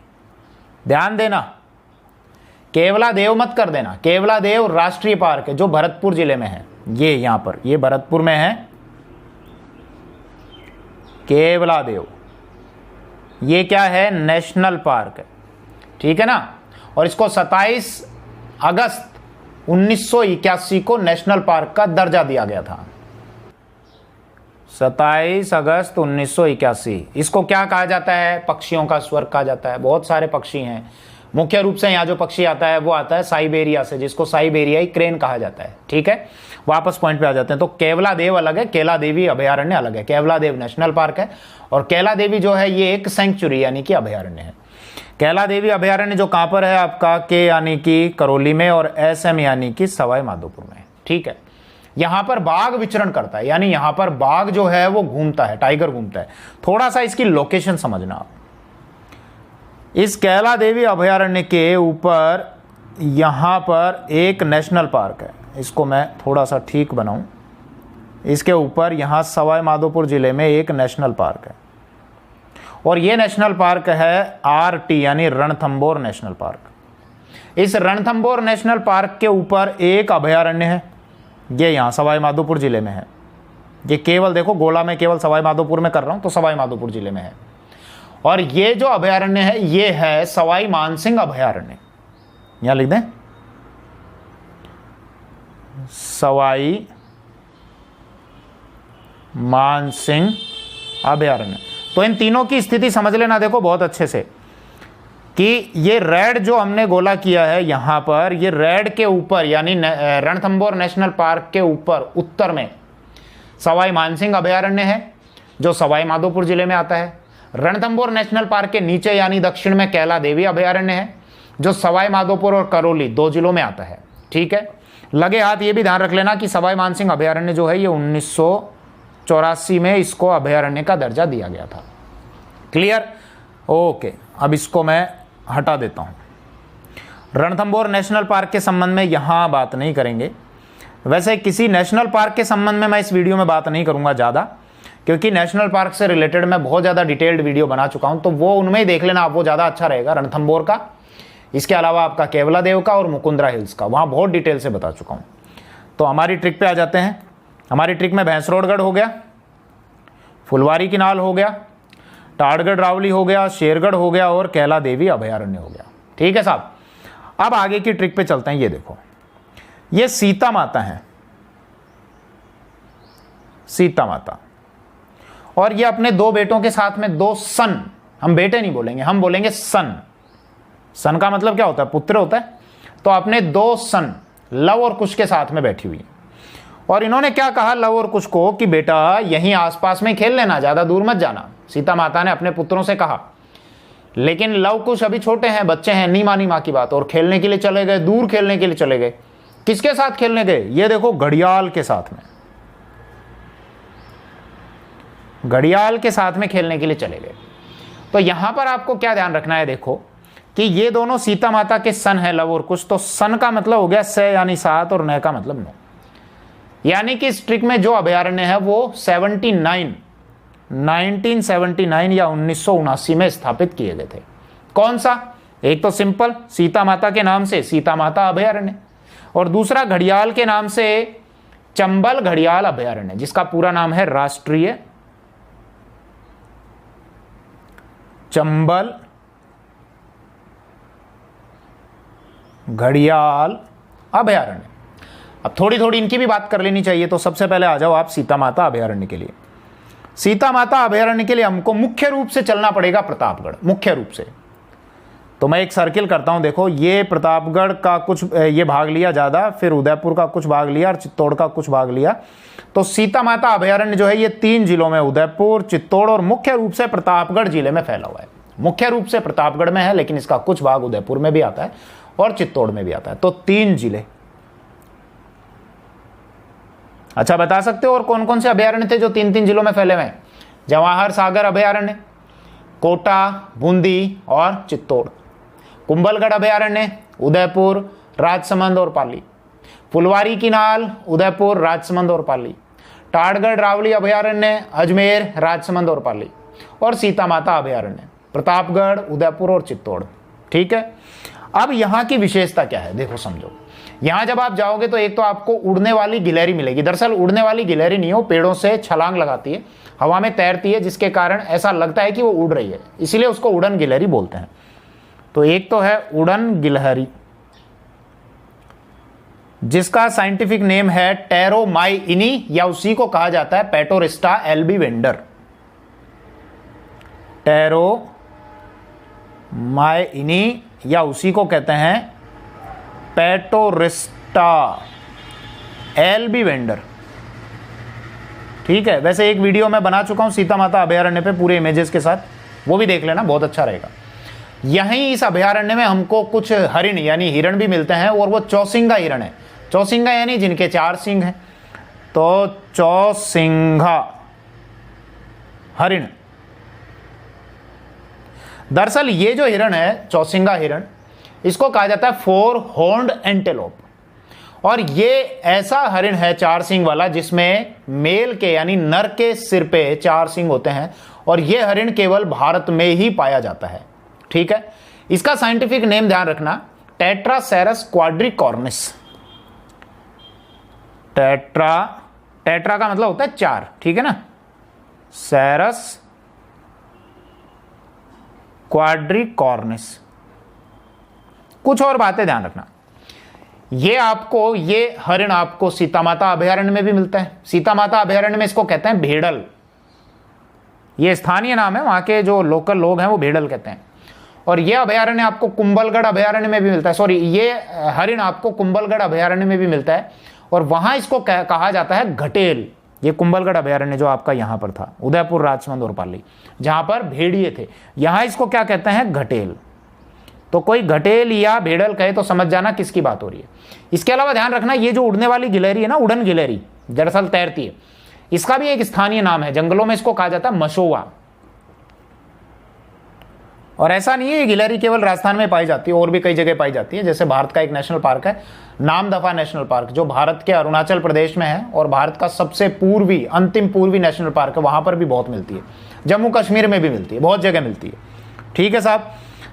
[SPEAKER 1] ध्यान देना, केवला देव मत कर देना। केवला देव राष्ट्रीय पार्क है जो भरतपुर जिले में है, ये यहां पर, ये भरतपुर में है केवला देव। ये क्या है, नेशनल पार्क है। ठीक है ना। और इसको 27 अगस्त 1981 को नेशनल पार्क का दर्जा दिया गया था। 27 अगस्त 1981। इसको क्या कहा जाता है, पक्षियों का स्वर्ग कहा जाता है। बहुत सारे पक्षी हैं, मुख्य रूप से यहाँ जो पक्षी आता है वो आता है साइबेरिया से, जिसको साइबेरियाई क्रेन कहा जाता है। ठीक है, वापस पॉइंट पे आ जाते हैं। तो केवला देव अलग है, कैला देवी अभयारण्य अलग है। कैवला देव नेशनल पार्क है और कैला देवी जो है ये एक सेंचुरी यानी कि अभयारण्य है। कैला देवी अभयारण्य जो कहां पर है आपका, के यानी कि करौली में और एस एम यानी कि सवाई माधोपुर में। ठीक है, यहां पर बाघ विचरण करता है, यानी यहां पर बाघ जो है वो घूमता है, टाइगर घूमता है। थोड़ा सा इसकी लोकेशन समझना आप। इस कैला देवी अभयारण्य के ऊपर यहां पर एक नेशनल पार्क है, इसको मैं थोड़ा सा ठीक बनाऊं। इसके ऊपर यहां सवाई माधोपुर जिले में एक नेशनल पार्क है, और ये नेशनल पार्क है आरटी यानी रणथंबोर नेशनल पार्क। इस रणथंबोर नेशनल पार्क के ऊपर एक अभयारण्य है, ये यहाँ सवाई माधोपुर जिले में है। ये केवल देखो गोला में केवल सवाई माधोपुर में कर रहा हूं, तो सवाई माधोपुर जिले में है। और ये जो अभयारण्य है ये है सवाई मानसिंह अभयारण्य, यहां लिख दें सवाई मानसिंह अभयारण्य। तो इन तीनों की स्थिति समझ लेना देखो बहुत अच्छे से, कि ये रेड जो हमने गोला किया है यहां पर, ये रेड के ऊपर यानी रणथंबोर नेशनल पार्क के ऊपर उत्तर में सवाई मानसिंह अभयारण्य है जो सवाई माधोपुर जिले में आता है। रणथंबोर नेशनल पार्क के नीचे यानी दक्षिण में कैला देवी अभयारण्य है जो सवाई माधोपुर और करौली 2 जिलों में आता है। ठीक है, लगे हाथ ये भी ध्यान रख लेना कि सवाई मानसिंह अभयारण्य जो है ये 1984 में इसको अभयारण्य का दर्जा दिया गया था। क्लियर? ओके, अब इसको मैं हटा देता हूं। रणथंबोर नेशनल पार्क के संबंध में यहां बात नहीं करेंगे। वैसे किसी नेशनल पार्क के संबंध में मैं इस वीडियो में बात नहीं करूंगा ज़्यादा, क्योंकि नेशनल पार्क से रिलेटेड मैं बहुत ज़्यादा डिटेल्ड वीडियो बना चुका हूं, तो वो उनमें ही देख लेना आप, वो ज़्यादा अच्छा रहेगा। रणथंबोर का, इसके अलावा आपका केवला देव का और मुकुंदरा हिल्स का, वहाँ बहुत डिटेल से बता चुका हूँ। तो हमारी ट्रिक पे आ जाते हैं। हमारी ट्रिक में भैंसरोडगढ़ हो गया, फुलवारी किनाल हो गया, टाड़गढ़ रावली हो गया, शेरगढ़ हो गया और कैला देवी अभयारण्य हो गया। ठीक है साहब, अब आगे की ट्रिक पे चलते हैं। ये देखो, ये सीता माता है, सीता माता, और ये अपने 2 बेटों के साथ में 2 सन, हम बेटे नहीं बोलेंगे, हम बोलेंगे सन। सन का मतलब क्या होता है? पुत्र होता है। तो अपने 2 सन लव और कुश के साथ में बैठी हुई है, और इन्होंने क्या कहा लव और कुश को कि बेटा यहीं आसपास में खेल लेना, ज्यादा दूर मत जाना। सीता माता ने अपने पुत्रों से कहा, लेकिन लव कुश अभी छोटे हैं, बच्चे हैं, नहीं मानी मां की बात और खेलने के लिए चले गए, दूर खेलने के लिए चले गए। किसके साथ खेलने गए? ये देखो घड़ियाल के साथ में, घड़ियाल के साथ में खेलने के लिए चले गए। तो यहां पर आपको क्या ध्यान रखना है, देखो कि ये दोनों सीता माता के सन है लव और कुश। तो सन का मतलब हो गया 6 यानी 7 और नय का मतलब 9, यानी कि इस ट्रिक में जो अभयारण्य है वो 1979 या 1979 में स्थापित किए गए थे। कौन सा? एक तो सिंपल सीता माता के नाम से सीता माता अभयारण्य, और दूसरा घड़ियाल के नाम से चंबल घड़ियाल अभयारण्य, जिसका पूरा नाम है राष्ट्रीय चंबल घड़ियाल अभयारण्य। अब थोड़ी थोड़ी इनकी भी बात कर लेनी चाहिए। तो सबसे पहले आ जाओ आप सीता माता अभयारण्य के लिए। सीता माता अभयारण्य के लिए हमको मुख्य रूप से चलना पड़ेगा प्रतापगढ़, मुख्य रूप से। तो मैं एक सर्किल करता हूं, देखो ये प्रतापगढ़ का कुछ ये भाग लिया ज़्यादा, फिर उदयपुर का कुछ भाग लिया और चित्तौड़ का कुछ भाग लिया। तो सीता माता अभयारण्य जो है ये 3 जिलों में, उदयपुर, चित्तौड़ और मुख्य रूप से प्रतापगढ़ जिले में फैला हुआ है। मुख्य रूप से प्रतापगढ़ में है, लेकिन इसका कुछ भाग उदयपुर में भी आता है और चित्तौड़ में भी आता है। तो 3 जिले। अच्छा, बता सकते हो और कौन कौन से अभयारण्य थे जो 3-3 जिलों में फैले हुए हैं? जवाहर सागर अभयारण्य, कोटा, बूंदी और चित्तौड़। कुंभलगढ़ अभयारण्य, उदयपुर, राजसमंद और पाली। फुलवारी किनाल, उदयपुर, राजसमंद और पाली। टाड़गढ़ रावली अभयारण्य, अजमेर, राजसमंद और पाली। और सीता माता अभयारण्य प्रतापगढ़, उदयपुर और चित्तौड़। ठीक है, अब यहाँ की विशेषता क्या है देखो, समझो। यहाँ जब आप जाओगे तो एक तो आपको उड़ने वाली गिलहरी मिलेगी। दरअसल उड़ने वाली गिलहरी नहीं हो, पेड़ों से छलांग लगाती है, हवा में तैरती है, जिसके कारण ऐसा लगता है कि वो उड़ रही है, इसीलिए उसको उड़न गिलहरी बोलते हैं। तो एक तो है उड़न गिलहरी, जिसका साइंटिफिक नेम है टेरोमाइनी, या उसी को कहा जाता है पेटोरिस्टा एल्बीवेंडर। टेरोमाइनी या उसी को कहते हैं पेटोरिस्टा एल्बीवेंडर। ठीक है, वैसे एक वीडियो मैं बना चुका हूं सीता माता अभयारण्य पे पूरे इमेजेस के साथ, वो भी देख लेना, बहुत अच्छा रहेगा। यहीं इस अभयारण्य में हमको कुछ हरिण यानी हिरण भी मिलते हैं, और वो चौसिंगा हिरण है। चौसिंगा यानी जिनके 4 सींग हैं। तो चौसिंघा हरिण। दरअसल ये जो हिरण है चौसिंघा हिरण, इसको कहा जाता है फोर हॉर्न्ड एंटेलोप, और ये ऐसा हरिण है चार सींग वाला जिसमें मेल के यानी नर के सिर पे चार सींग होते हैं, और ये हरिण केवल भारत में ही पाया जाता है। ठीक है, इसका साइंटिफिक नेम ध्यान रखना, टेट्रासेरस क्वाड्रिकॉर्निस। टेट्रा का मतलब होता है चार, ठीक है ना, सेरस क्वाड्रिकॉर्निस। कुछ और बातें ध्यान रखना, ये हरिण आपको सीता माता अभयारण्य में भी मिलता है। सीता माता अभयारण्य में इसको कहते हैं भेड़ल, ये स्थानीय नाम है, वहां के जो लोकल लोग हैं वो भेड़ल कहते हैं। और ये अभयारण्य आपको कुंभलगढ़ अभयारण्य में भी मिलता है, सॉरी ये हरिण आपको कुंभलगढ़ अभयारण्य में भी मिलता है, और वहां इसको कहा जाता है घटेल। ये कुंभलगढ़ अभयारण्य जो आपका यहां पर था, उदयपुर, राजसमंद और पाली, जहां पर भेड़िए थे, यहां इसको क्या कहते हैं, घटेल। तो कोई घटेल या भेड़ल कहे तो समझ जाना किसकी बात हो रही है। इसके अलावा ध्यान रखना, ये जो उड़ने वाली गिलहरी है ना, उड़न गिलहरी, दरअसल तैरती है, इसका भी एक स्थानीय नाम है, जंगलों में इसको कहा जाता है मशोवा। और ऐसा नहीं है ये गिलहरी केवल राजस्थान में पाई जाती है, और भी कई जगह पाई जाती है। जैसे भारत का एक नेशनल पार्क है नामदफा नेशनल पार्क, जो भारत के अरुणाचल प्रदेश में है और भारत का सबसे पूर्वी, अंतिम पूर्वी नेशनल पार्क है, वहां पर भी बहुत मिलती है। जम्मू कश्मीर में भी मिलती है, बहुत जगह मिलती है। ठीक है साहब,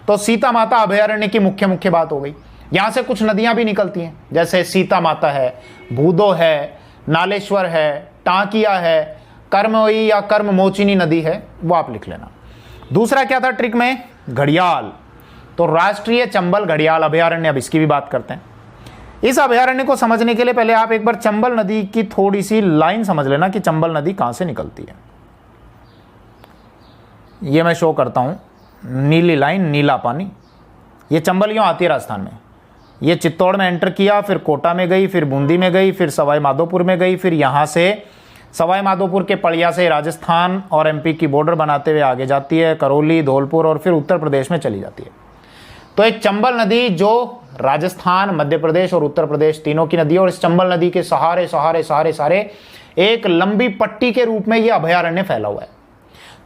[SPEAKER 1] तो सीता माता अभयारण्य की मुख्य बात हो गई। यहां से कुछ नदियां भी निकलती हैं, जैसे सीता माता है, भूदो है, नालेश्वर है, टांकिया है, कर्मोई या कर्ममोचिनी नदी है, वो आप लिख लेना। दूसरा क्या था ट्रिक में, घड़ियाल। तो राष्ट्रीय चंबल घड़ियाल अभयारण्य, अब इसकी भी बात करते हैं। इस अभयारण्य को समझने के लिए पहले आप एक बार चंबल नदी की थोड़ी सी लाइन समझ लेना कि चंबल नदी कहां से निकलती है। ये मैं शो करता हूं, नीली लाइन, नीला पानी, ये चंबल यूं आती है राजस्थान में, ये चित्तौड़ में एंटर किया, फिर कोटा में गई, फिर बूंदी में गई, फिर सवाई माधोपुर में गई, फिर यहां से सवाई माधोपुर के पड़िया से राजस्थान और एमपी की बॉर्डर बनाते हुए आगे जाती है, करौली, धौलपुर और फिर उत्तर प्रदेश में चली जाती है। तो एक चंबल नदी जो राजस्थान, मध्य प्रदेश और उत्तर प्रदेश तीनों की नदी है, और इस चंबल नदी के सहारे सहारे सहारे सारे एक लंबी पट्टी के रूप में यह अभयारण्य फैला हुआ है।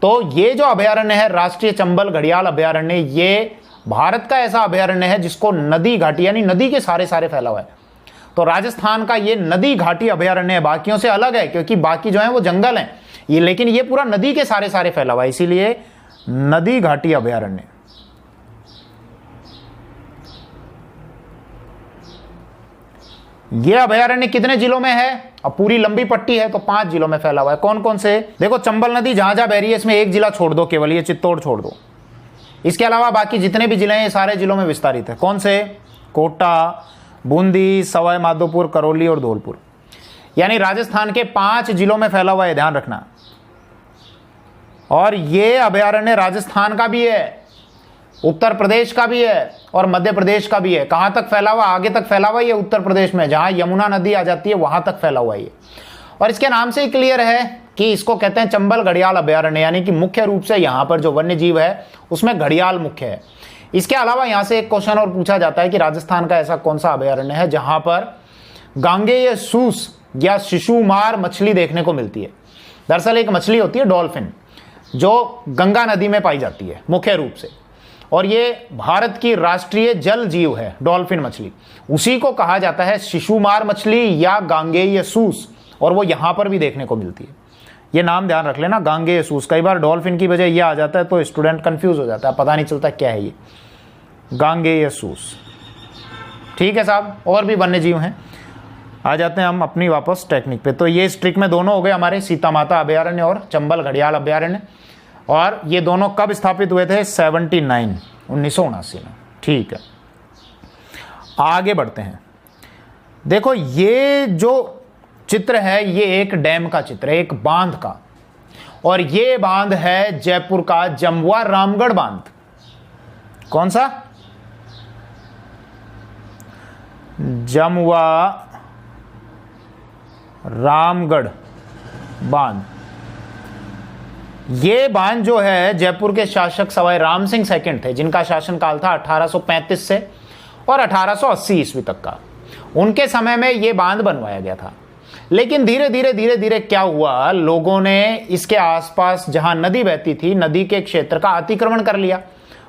[SPEAKER 1] तो ये जो अभयारण्य है राष्ट्रीय चंबल घड़ियाल अभयारण्य, ये भारत का ऐसा अभयारण्य है जिसको नदी घाटी यानी नदी के सारे सारे फैला हुआ है। तो राजस्थान का ये नदी घाटी अभयारण्य है, बाकियों से अलग है क्योंकि बाकी जो है वो जंगल हैं, ये लेकिन ये पूरा नदी के सारे सारे फैला हुआ है, इसीलिए नदी घाटी अभयारण्य। ये अभयारण्य कितने जिलों में है, अब पूरी लंबी पट्टी है तो 5 जिलों में फैला हुआ है। कौन कौन से, देखो चंबल नदी जहां जहां बह रही है इसमें एक जिला छोड़ दो, केवल ये चित्तौड़ छोड़ दो, इसके अलावा बाकी जितने भी जिले हैं ये सारे जिलों में विस्तारित है। कौन से, कोटा, बूंदी, सवाई माधोपुर, करौली और धौलपुर, यानी राजस्थान के 5 जिलों में फैला हुआ है, ध्यान रखना। और ये अभयारण्य राजस्थान का भी है, उत्तर प्रदेश का भी है और मध्य प्रदेश का भी है। कहां तक फैला हुआ, आगे तक फैला हुआ है ये उत्तर प्रदेश में, जहां यमुना नदी आ जाती है वहां तक फैला हुआ है ये। और इसके नाम से ही क्लियर है कि इसको कहते हैं चंबल घड़ियाल अभयारण्य, यानी कि मुख्य रूप से यहां पर जो वन्य जीव है उसमें घड़ियाल मुख्य है। इसके अलावा यहां से एक क्वेश्चन और पूछा जाता है कि राजस्थान का ऐसा कौन सा अभयारण्य है जहां पर गांगेय सूस या शिशुमार मछली देखने को मिलती है। दरअसल एक मछली होती है डॉल्फिन, जो गंगा नदी में पाई जाती है मुख्य रूप से, और ये भारत की राष्ट्रीय जल जीव है डॉल्फिन मछली, उसी को कहा जाता है शिशुमार मछली या गांगेय सूस, और वो यहां पर भी देखने को मिलती है। ये नाम ध्यान रख लेना, गांगेय सूस। कई बार डॉल्फिन की वजह ये आ जाता है तो स्टूडेंट कंफ्यूज हो जाता है, पता नहीं चलता क्या है ये, गांगेय सूस। ठीक है साहब, और भी वन्य जीव हैं। आ जाते हैं हम अपनी वापस टेक्निक पे। तो ये इस ट्रिक में दोनों हो गए हमारे, सीता माता अभयारण्य और चंबल घड़ियाल अभयारण्य, और ये दोनों कब स्थापित हुए थे, 1979 में। ठीक है, आगे बढ़ते हैं। देखो ये जो चित्र है ये एक डैम का चित्र है, एक बांध का, और ये बांध है जयपुर का जमवा रामगढ़ बांध। कौन सा, जमवा रामगढ़ बांध। ये बांध जो है जयपुर के शासक सवाई राम सिंह सेकंड थे, जिनका शासनकाल था 1835 से और 1880 ईस्वी तक का। उनके समय में ये बांध बनवाया गया था। लेकिन धीरे धीरे क्या हुआ, लोगों ने इसके आसपास जहां नदी बहती थी, नदी के क्षेत्र का अतिक्रमण कर लिया।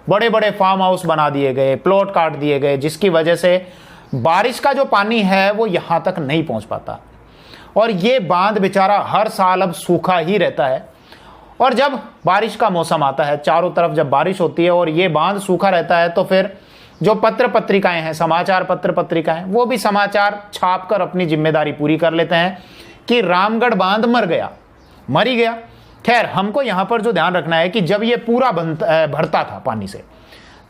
[SPEAKER 1] बड़े बड़े फार्म हाउस बना दिए गए, प्लॉट काट दिए गए, जिसकी वजह से बारिश का जो पानी है वो यहां तक नहीं पहुंच पाता। और ये बांध बेचारा हर साल अब सूखा ही रहता है। और जब बारिश का मौसम आता है, चारों तरफ जब बारिश होती है और ये बांध सूखा रहता है, तो फिर जो पत्र पत्रिकाएं हैं, समाचार पत्र पत्रिकाएं, वो भी समाचार छापकर अपनी जिम्मेदारी पूरी कर लेते हैं कि रामगढ़ बांध मर ही गया। खैर, हमको यहां पर जो ध्यान रखना है कि जब ये पूरा भरता था पानी से,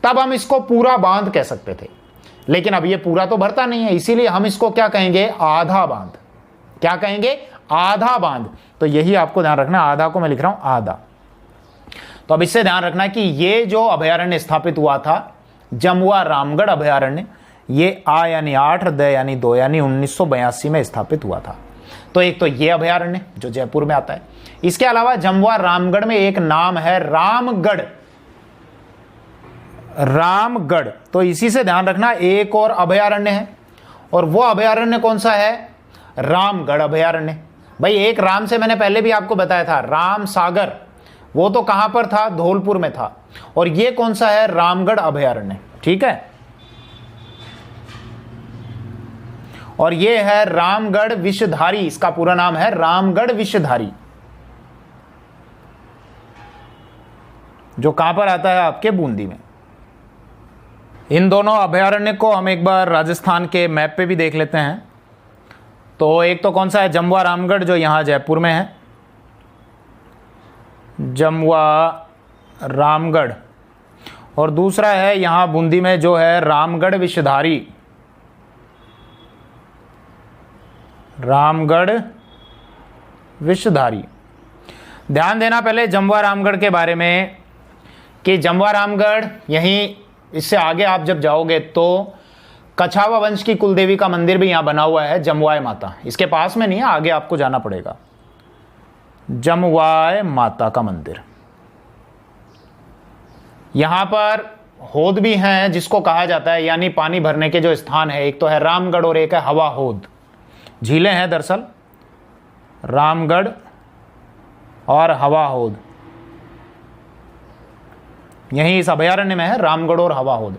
[SPEAKER 1] तब हम इसको पूरा बांध कह सकते थे। लेकिन अब ये पूरा तो भरता नहीं है, इसीलिए हम इसको क्या कहेंगे, आधा बांध। क्या कहेंगे, आधा बांध। तो यही आपको ध्यान रखना, आधा को मैं लिख रहा हूं आधा। तो अब इससे ध्यान रखना कि ये जो अभयारण्य स्थापित हुआ था, जमुआ रामगढ़ अभयारण्य, ये आ यानी 8, द यानी 2 यानी 1982 में स्थापित हुआ था। तो एक तो ये अभयारण्य जो जयपुर में आता है। इसके अलावा जमुआ रामगढ़ में एक नाम है रामगढ़। रामगढ़, तो इसी से ध्यान रखना, एक और अभयारण्य है, और वो अभयारण्य कौन सा है, रामगढ़ अभयारण्य। भाई एक राम से मैंने पहले भी आपको बताया था, राम सागर, वो तो कहां पर था, धौलपुर में था। और ये कौन सा है, रामगढ़ अभयारण्य। ठीक है, और ये है रामगढ़ विषधारी, इसका पूरा नाम है रामगढ़ विषधारी, जो कहां पर आता है, आपके बूंदी में। इन दोनों अभयारण्य को हम एक बार राजस्थान के मैप पे भी देख लेते हैं। तो एक तो कौन सा है, जमुआ रामगढ़, जो यहां जयपुर में है, जमुआ रामगढ़, और दूसरा है यहां बूंदी में जो है रामगढ़ विषधारी। रामगढ़ विषधारी। ध्यान देना पहले जमुआ रामगढ़ के बारे में कि जमुआ रामगढ़ यहीं, इससे आगे आप जब जाओगे तो कछावा वंश की कुलदेवी का मंदिर भी यहां बना हुआ है, जमुआय माता। इसके पास में नहीं है, आगे आपको जाना पड़ेगा। जमुआय माता का मंदिर, यहां पर होद भी हैं जिसको कहा जाता है, यानी पानी भरने के जो स्थान है, एक तो है रामगढ़ और एक है हवा होद। झीलें हैं दरअसल, रामगढ़ और हवा होद, यहीं इस अभयारण्य में है, रामगढ़ और हवा होद।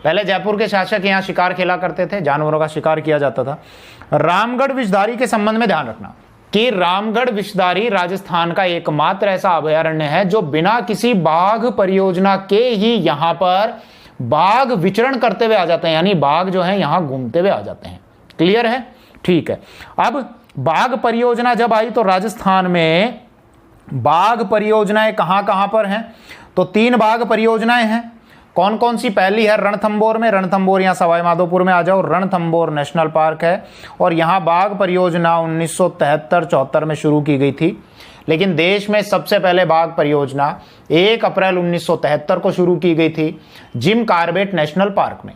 [SPEAKER 1] पहले जयपुर के शासक यहां शिकार खेला करते थे, जानवरों का शिकार किया जाता था। रामगढ़ विषधारी के संबंध में ध्यान रखना कि रामगढ़ विषधारी राजस्थान का एकमात्र ऐसा अभयारण्य है जो बिना किसी बाघ परियोजना के ही यहां पर बाघ विचरण करते हुए आ जाते हैं, यानी बाघ जो है यहां घूमते हुए आ जाते हैं। क्लियर है, ठीक है। अब बाघ परियोजना जब आई तो राजस्थान में बाघ परियोजनाएं कहां कहां पर हैं, तो 3 बाघ परियोजनाएं हैं। कौन कौन सी, पहली है रणथंबोर में, रणथंबोर यहाँ सवाई माधोपुर में आ जाओ, रणथंबोर नेशनल पार्क है, और यहाँ बाघ परियोजना 1973-74 में शुरू की गई थी। लेकिन देश में सबसे पहले बाघ परियोजना 1 अप्रैल 1973 को शुरू की गई थी जिम कॉर्बेट नेशनल पार्क में।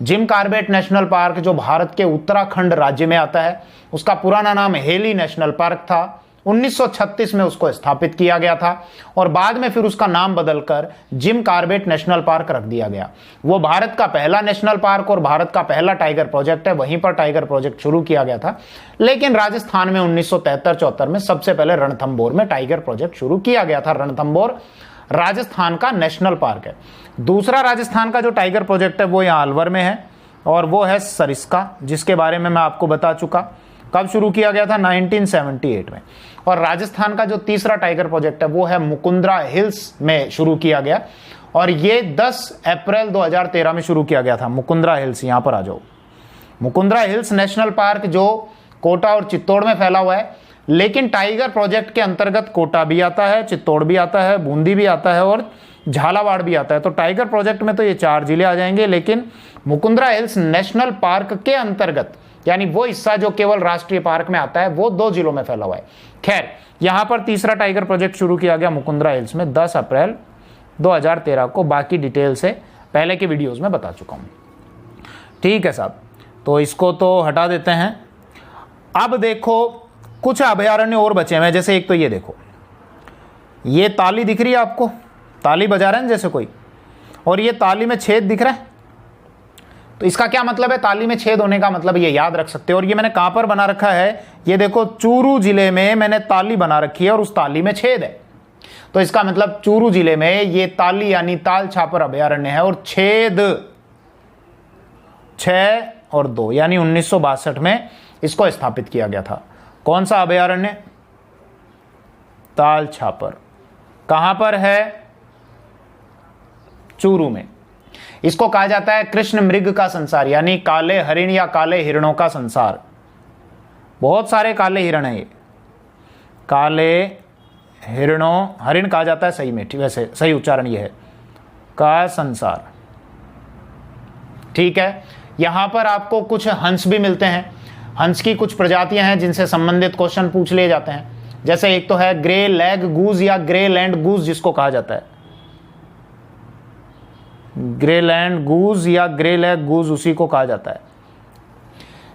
[SPEAKER 1] जिम कॉर्बेट नेशनल पार्क जो भारत के उत्तराखंड राज्य में आता है, उसका पुराना नाम हेली नेशनल पार्क था। 1936 में उसको स्थापित किया गया था और बाद में फिर उसका नाम बदलकर जिम कॉर्बेट नेशनल पार्क रख दिया गया। वो भारत का पहला नेशनल पार्क और भारत का पहला टाइगर प्रोजेक्ट है, वहीं पर टाइगर प्रोजेक्ट शुरू किया गया था। लेकिन राजस्थान में 1973-74 में सबसे पहले रणथंबोर में टाइगर प्रोजेक्ट शुरू किया गया था। रणथंबोर राजस्थान का नेशनल पार्क है। दूसरा राजस्थान का जो टाइगर प्रोजेक्ट है वो यहाँ अलवर में है, और वो है सरिस्का, जिसके बारे में मैं आपको बता चुका। कब शुरू किया गया था, 1978 में। और राजस्थान का जो तीसरा टाइगर प्रोजेक्ट है वो है मुकुंदरा हिल्स में शुरू किया गया, और ये 10 अप्रैल 2013 में शुरू किया गया था। मुकुंदरा हिल्स, यहां पर आ जाओ। मुकुंदरा हिल्स नेशनल पार्क जो कोटा और चित्तौड़ में फैला हुआ है, लेकिन टाइगर प्रोजेक्ट के अंतर्गत कोटा भी आता है, चित्तौड़ भी आता है, बूंदी भी आता है और झालावाड़ भी आता है। तो टाइगर प्रोजेक्ट में तो ये 4 जिले आ जाएंगे, लेकिन मुकुंदरा हिल्स नेशनल पार्क के अंतर्गत, यानी वो हिस्सा जो केवल राष्ट्रीय पार्क में आता है, वो 2 जिलों में फैला हुआ है। खैर, यहां पर तीसरा टाइगर प्रोजेक्ट शुरू किया गया मुकुंदरा हिल्स में 10 अप्रैल 2013 को। बाकी डिटेल से पहले के वीडियोस में बता चुका हूं। ठीक है साहब, तो इसको तो हटा देते हैं। अब देखो कुछ अभयारण्य और बचे हैं, जैसे एक तो ये देखो, ये ताली दिख रही है आपको, ताली बजा रहे हैं जैसे कोई, और ये ताली में छेद दिख रहा है, तो इसका क्या मतलब है, ताली में छेद होने का मतलब, ये याद रख सकते हो। और ये मैंने कहां पर बना रखा है, ये देखो चूरू जिले में मैंने ताली बना रखी है और उस ताली में छेद है, तो इसका मतलब चूरू जिले में ये ताली यानी ताल छापर अभयारण्य है और छेद 6 और 2 यानी 1962 में इसको स्थापित किया गया था। कौन सा अभयारण्य, ताल छापर, कहां पर है, चूरू में। इसको कहा जाता है कृष्ण मृग का संसार, यानी काले हरिण या काले हिरणों का संसार। बहुत सारे काले हिरण हैं, ये काले हिरणों, हरिण कहा जाता है सही में, वैसे सही उच्चारण ये है, का संसार। ठीक है, यहां पर आपको कुछ हंस भी मिलते हैं। हंस की कुछ प्रजातियां हैं जिनसे संबंधित क्वेश्चन पूछ लिए जाते हैं। जैसे एक तो है ग्रे लैग गूज या ग्रे लैंड गूज, जिसको कहा जाता है ग्रे लैंड गूज या ग्रे लैग गूज, उसी को कहा जाता है।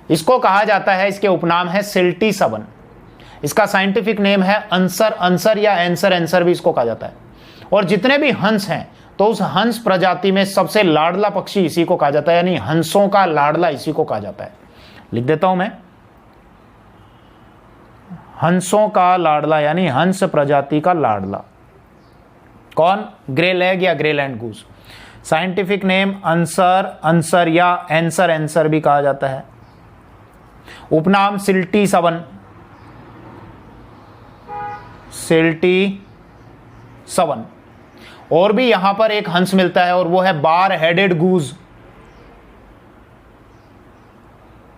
[SPEAKER 1] इसको कहा जाता है, इसके उपनाम है सिल्टी सबन। इसका साइंटिफिक नेम है अंसर अंसर या एंसर एंसर भी इसको कहा जाता है। और जितने भी हंस हैं, तो उस हंस प्रजाति में सबसे लाडला पक्षी इसी को कहा जाता है, यानी हंसों का लाडला इसी को कहा जाता है। लिख देता हूं मैं, हंसों का लाडला यानी हंस प्रजाति का लाडला। कौन, ग्रे लैग या ग्रे लैंड गूज। साइंटिफिक नेम अंसर अंसर या एंसर एंसर भी कहा जाता है। उपनाम सिल्टी सबन, सिल्टी सबन। और भी यहां पर एक हंस मिलता है और वो है bar headed goose,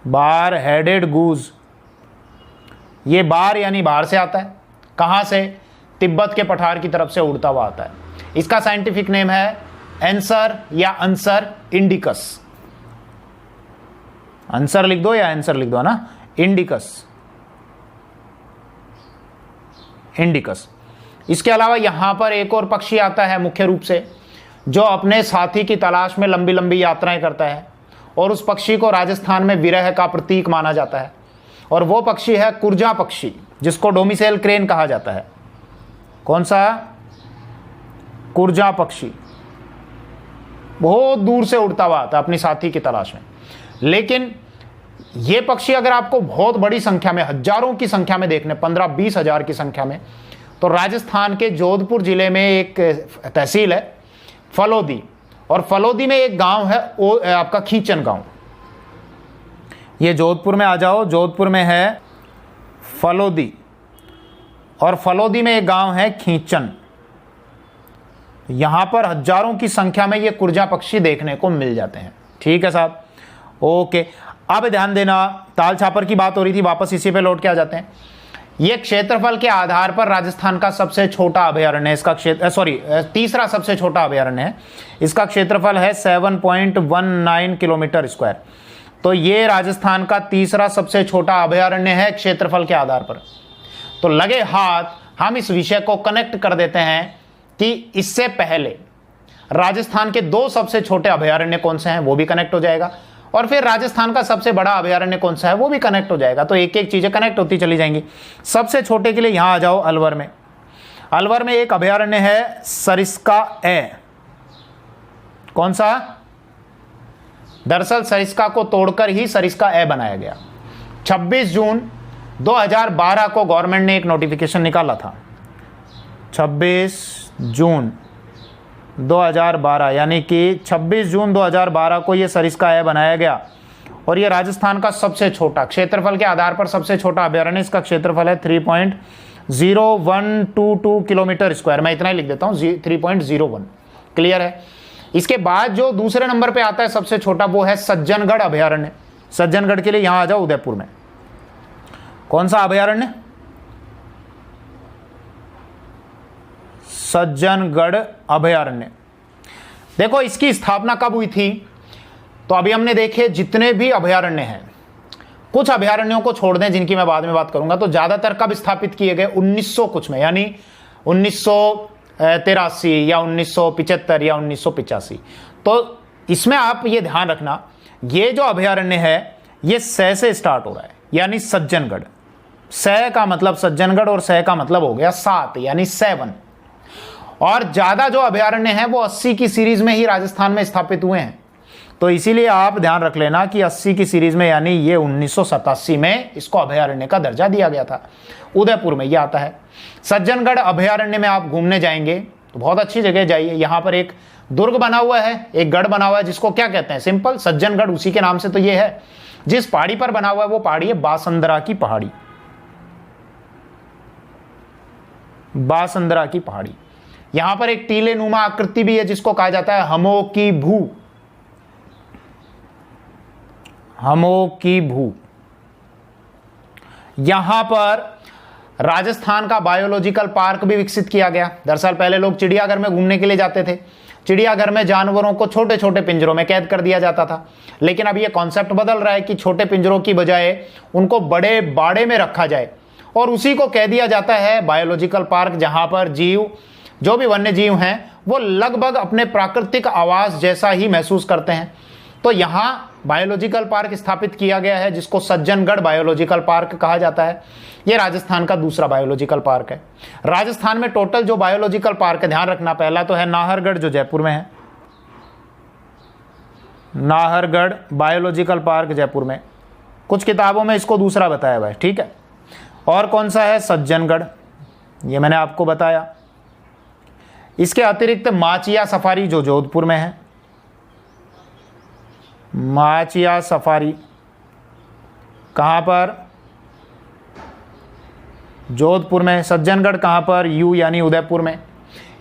[SPEAKER 1] bar headed goose. ये बार यानी बाहर से आता है, कहां से, तिब्बत के पठार की तरफ से उड़ता हुआ आता है। इसका साइंटिफिक नेम है एंसर या अंसर इंडिकस। आंसर लिख दो या आंसर लिख दो ना, इंडिकस, इंडिकस। इसके अलावा यहां पर एक और पक्षी आता है मुख्य रूप से, जो अपने साथी की तलाश में लंबी लंबी यात्राएं करता है, और उस पक्षी को राजस्थान में विरह का प्रतीक माना जाता है। और वो पक्षी है कुर्जा पक्षी, जिसको डोमिसेल क्रेन कहा जाता है। कौन सा, कुर्जा पक्षी। बहुत दूर से उड़ता हुआ आता है अपनी साथी की तलाश में। लेकिन ये पक्षी अगर आपको बहुत बड़ी संख्या में, हजारों की संख्या में देखने, 15-20 हजार की संख्या में, तो राजस्थान के जोधपुर जिले में एक तहसील है फलोदी, और फलोदी में एक गांव है आपका खींचन गांव। ये जोधपुर में आ जाओ, जोधपुर में है फलोदी, और फलोदी में एक गांव है खींचन। यहां पर हजारों की संख्या में ये कुर्जा पक्षी देखने को मिल जाते हैं। ठीक है साहब, ओके। अब ध्यान देना, ताल छापर की बात हो रही थी, वापस इसी पे लौट के आ जाते हैं। ये क्षेत्रफल के आधार पर राजस्थान का सबसे छोटा अभयारण्य है। इसका क्षेत्र तीसरा सबसे छोटा अभयारण्य है। इसका क्षेत्रफल है 7.19 किलोमीटर स्क्वायर। तो ये राजस्थान का तीसरा सबसे छोटा अभयारण्य है क्षेत्रफल के आधार पर। तो लगे हाथ हम इस विषय को कनेक्ट कर देते हैं कि इससे पहले राजस्थान के 2 सबसे छोटे अभयारण्य कौन से हैं, वो भी कनेक्ट हो जाएगा, और फिर राजस्थान का सबसे बड़ा अभयारण्य कौन सा है वो भी कनेक्ट हो जाएगा। तो एक एक चीजें कनेक्ट होती चली जाएंगी। सबसे छोटे के लिए यहां आ जाओ, अलवर में। अलवर में एक अभयारण्य है सरिस्का ए। कौन सा, दरअसल सरिस्का को तोड़कर ही सरिस्का ए बनाया गया। 26 जून 2012 को गवर्नमेंट ने एक नोटिफिकेशन निकाला था। 26 जून 2012 यानी कि 26 जून 2012 को ये सरिस्का ए बनाया गया, और ये राजस्थान का सबसे छोटा, क्षेत्रफल के आधार पर सबसे छोटा अभयारण्य। इसका क्षेत्रफल है 3.0122 किलोमीटर स्क्वायर। मैं इतना ही लिख देता हूं, 3.01। क्लियर है। इसके बाद जो दूसरे नंबर पे आता है सबसे छोटा, वो है सज्जनगढ़ अभयारण्य। सज्जनगढ़ के लिए यहां आ जाओ, उदयपुर में। कौन सा अभयारण्य, सज्जनगढ़ अभयारण्य। देखो इसकी स्थापना कब हुई थी, तो अभी हमने देखे जितने भी अभयारण्य हैं, कुछ अभयारण्यों को छोड़ दें जिनकी मैं बाद में बात करूंगा, तो ज्यादातर कब स्थापित किए गए, 1900 कुछ में, यानी 1983 या 1975 या 1985। तो इसमें आप ये ध्यान रखना, ये जो अभयारण्य है ये सै से स्टार्ट हो रहा है, यानी सज्जनगढ़। सै का मतलब सज्जनगढ़ और सै का मतलब हो गया 7, यानी 7। और ज्यादा जो अभयारण्य हैं वो 80 की सीरीज में ही राजस्थान में स्थापित हुए हैं। तो इसीलिए आप ध्यान रख लेना कि 80 की सीरीज में, यानी ये 1987 में इसको अभयारण्य का दर्जा दिया गया था। उदयपुर में ये आता है। सज्जनगढ़ अभयारण्य में आप घूमने जाएंगे तो बहुत अच्छी जगह जाइए। यहाँ पर एक दुर्ग बना हुआ है, एक गढ़ बना हुआ है, जिसको क्या कहते हैं? सिंपल, सज्जनगढ़, उसी के नाम से तो ये है। जिस पहाड़ी पर बना हुआ है वो पहाड़ी है बासंदरा की पहाड़ी। बासंदरा की पहाड़ी। यहां पर एक टीले नुमा आकृति भी है जिसको कहा जाता है हमो की भू। हमो की भू। यहां पर राजस्थान का बायोलॉजिकल पार्क भी विकसित किया गया। दरअसल पहले लोग चिड़ियाघर में घूमने के लिए जाते थे। चिड़ियाघर में जानवरों को छोटे छोटे पिंजरों में कैद कर दिया जाता था, लेकिन अब यह कॉन्सेप्ट बदल रहा है कि छोटे पिंजरों की बजाय उनको बड़े बाड़े में रखा जाए और उसी को कह दिया जाता है बायोलॉजिकल पार्क, जहां पर जीव, जो भी वन्य जीव हैं, वो लगभग अपने प्राकृतिक आवास जैसा ही महसूस करते हैं। तो यहां बायोलॉजिकल पार्क स्थापित किया गया है जिसको सज्जनगढ़ बायोलॉजिकल पार्क कहा जाता है। यह राजस्थान का दूसरा बायोलॉजिकल पार्क है। राजस्थान में टोटल जो बायोलॉजिकल पार्क है, ध्यान रखना, पहला तो है नाहरगढ़ जो जयपुर में है, नाहरगढ़ बायोलॉजिकल पार्क जयपुर में। कुछ किताबों में इसको दूसरा बताया हुआ है, ठीक है। और कौन सा है? सज्जनगढ़, ये मैंने आपको बताया। इसके अतिरिक्त माचिया सफारी जो जोधपुर में है, माचिया सफारी कहां पर? जोधपुर में। सज्जनगढ़ कहां पर? यू यानी उदयपुर में।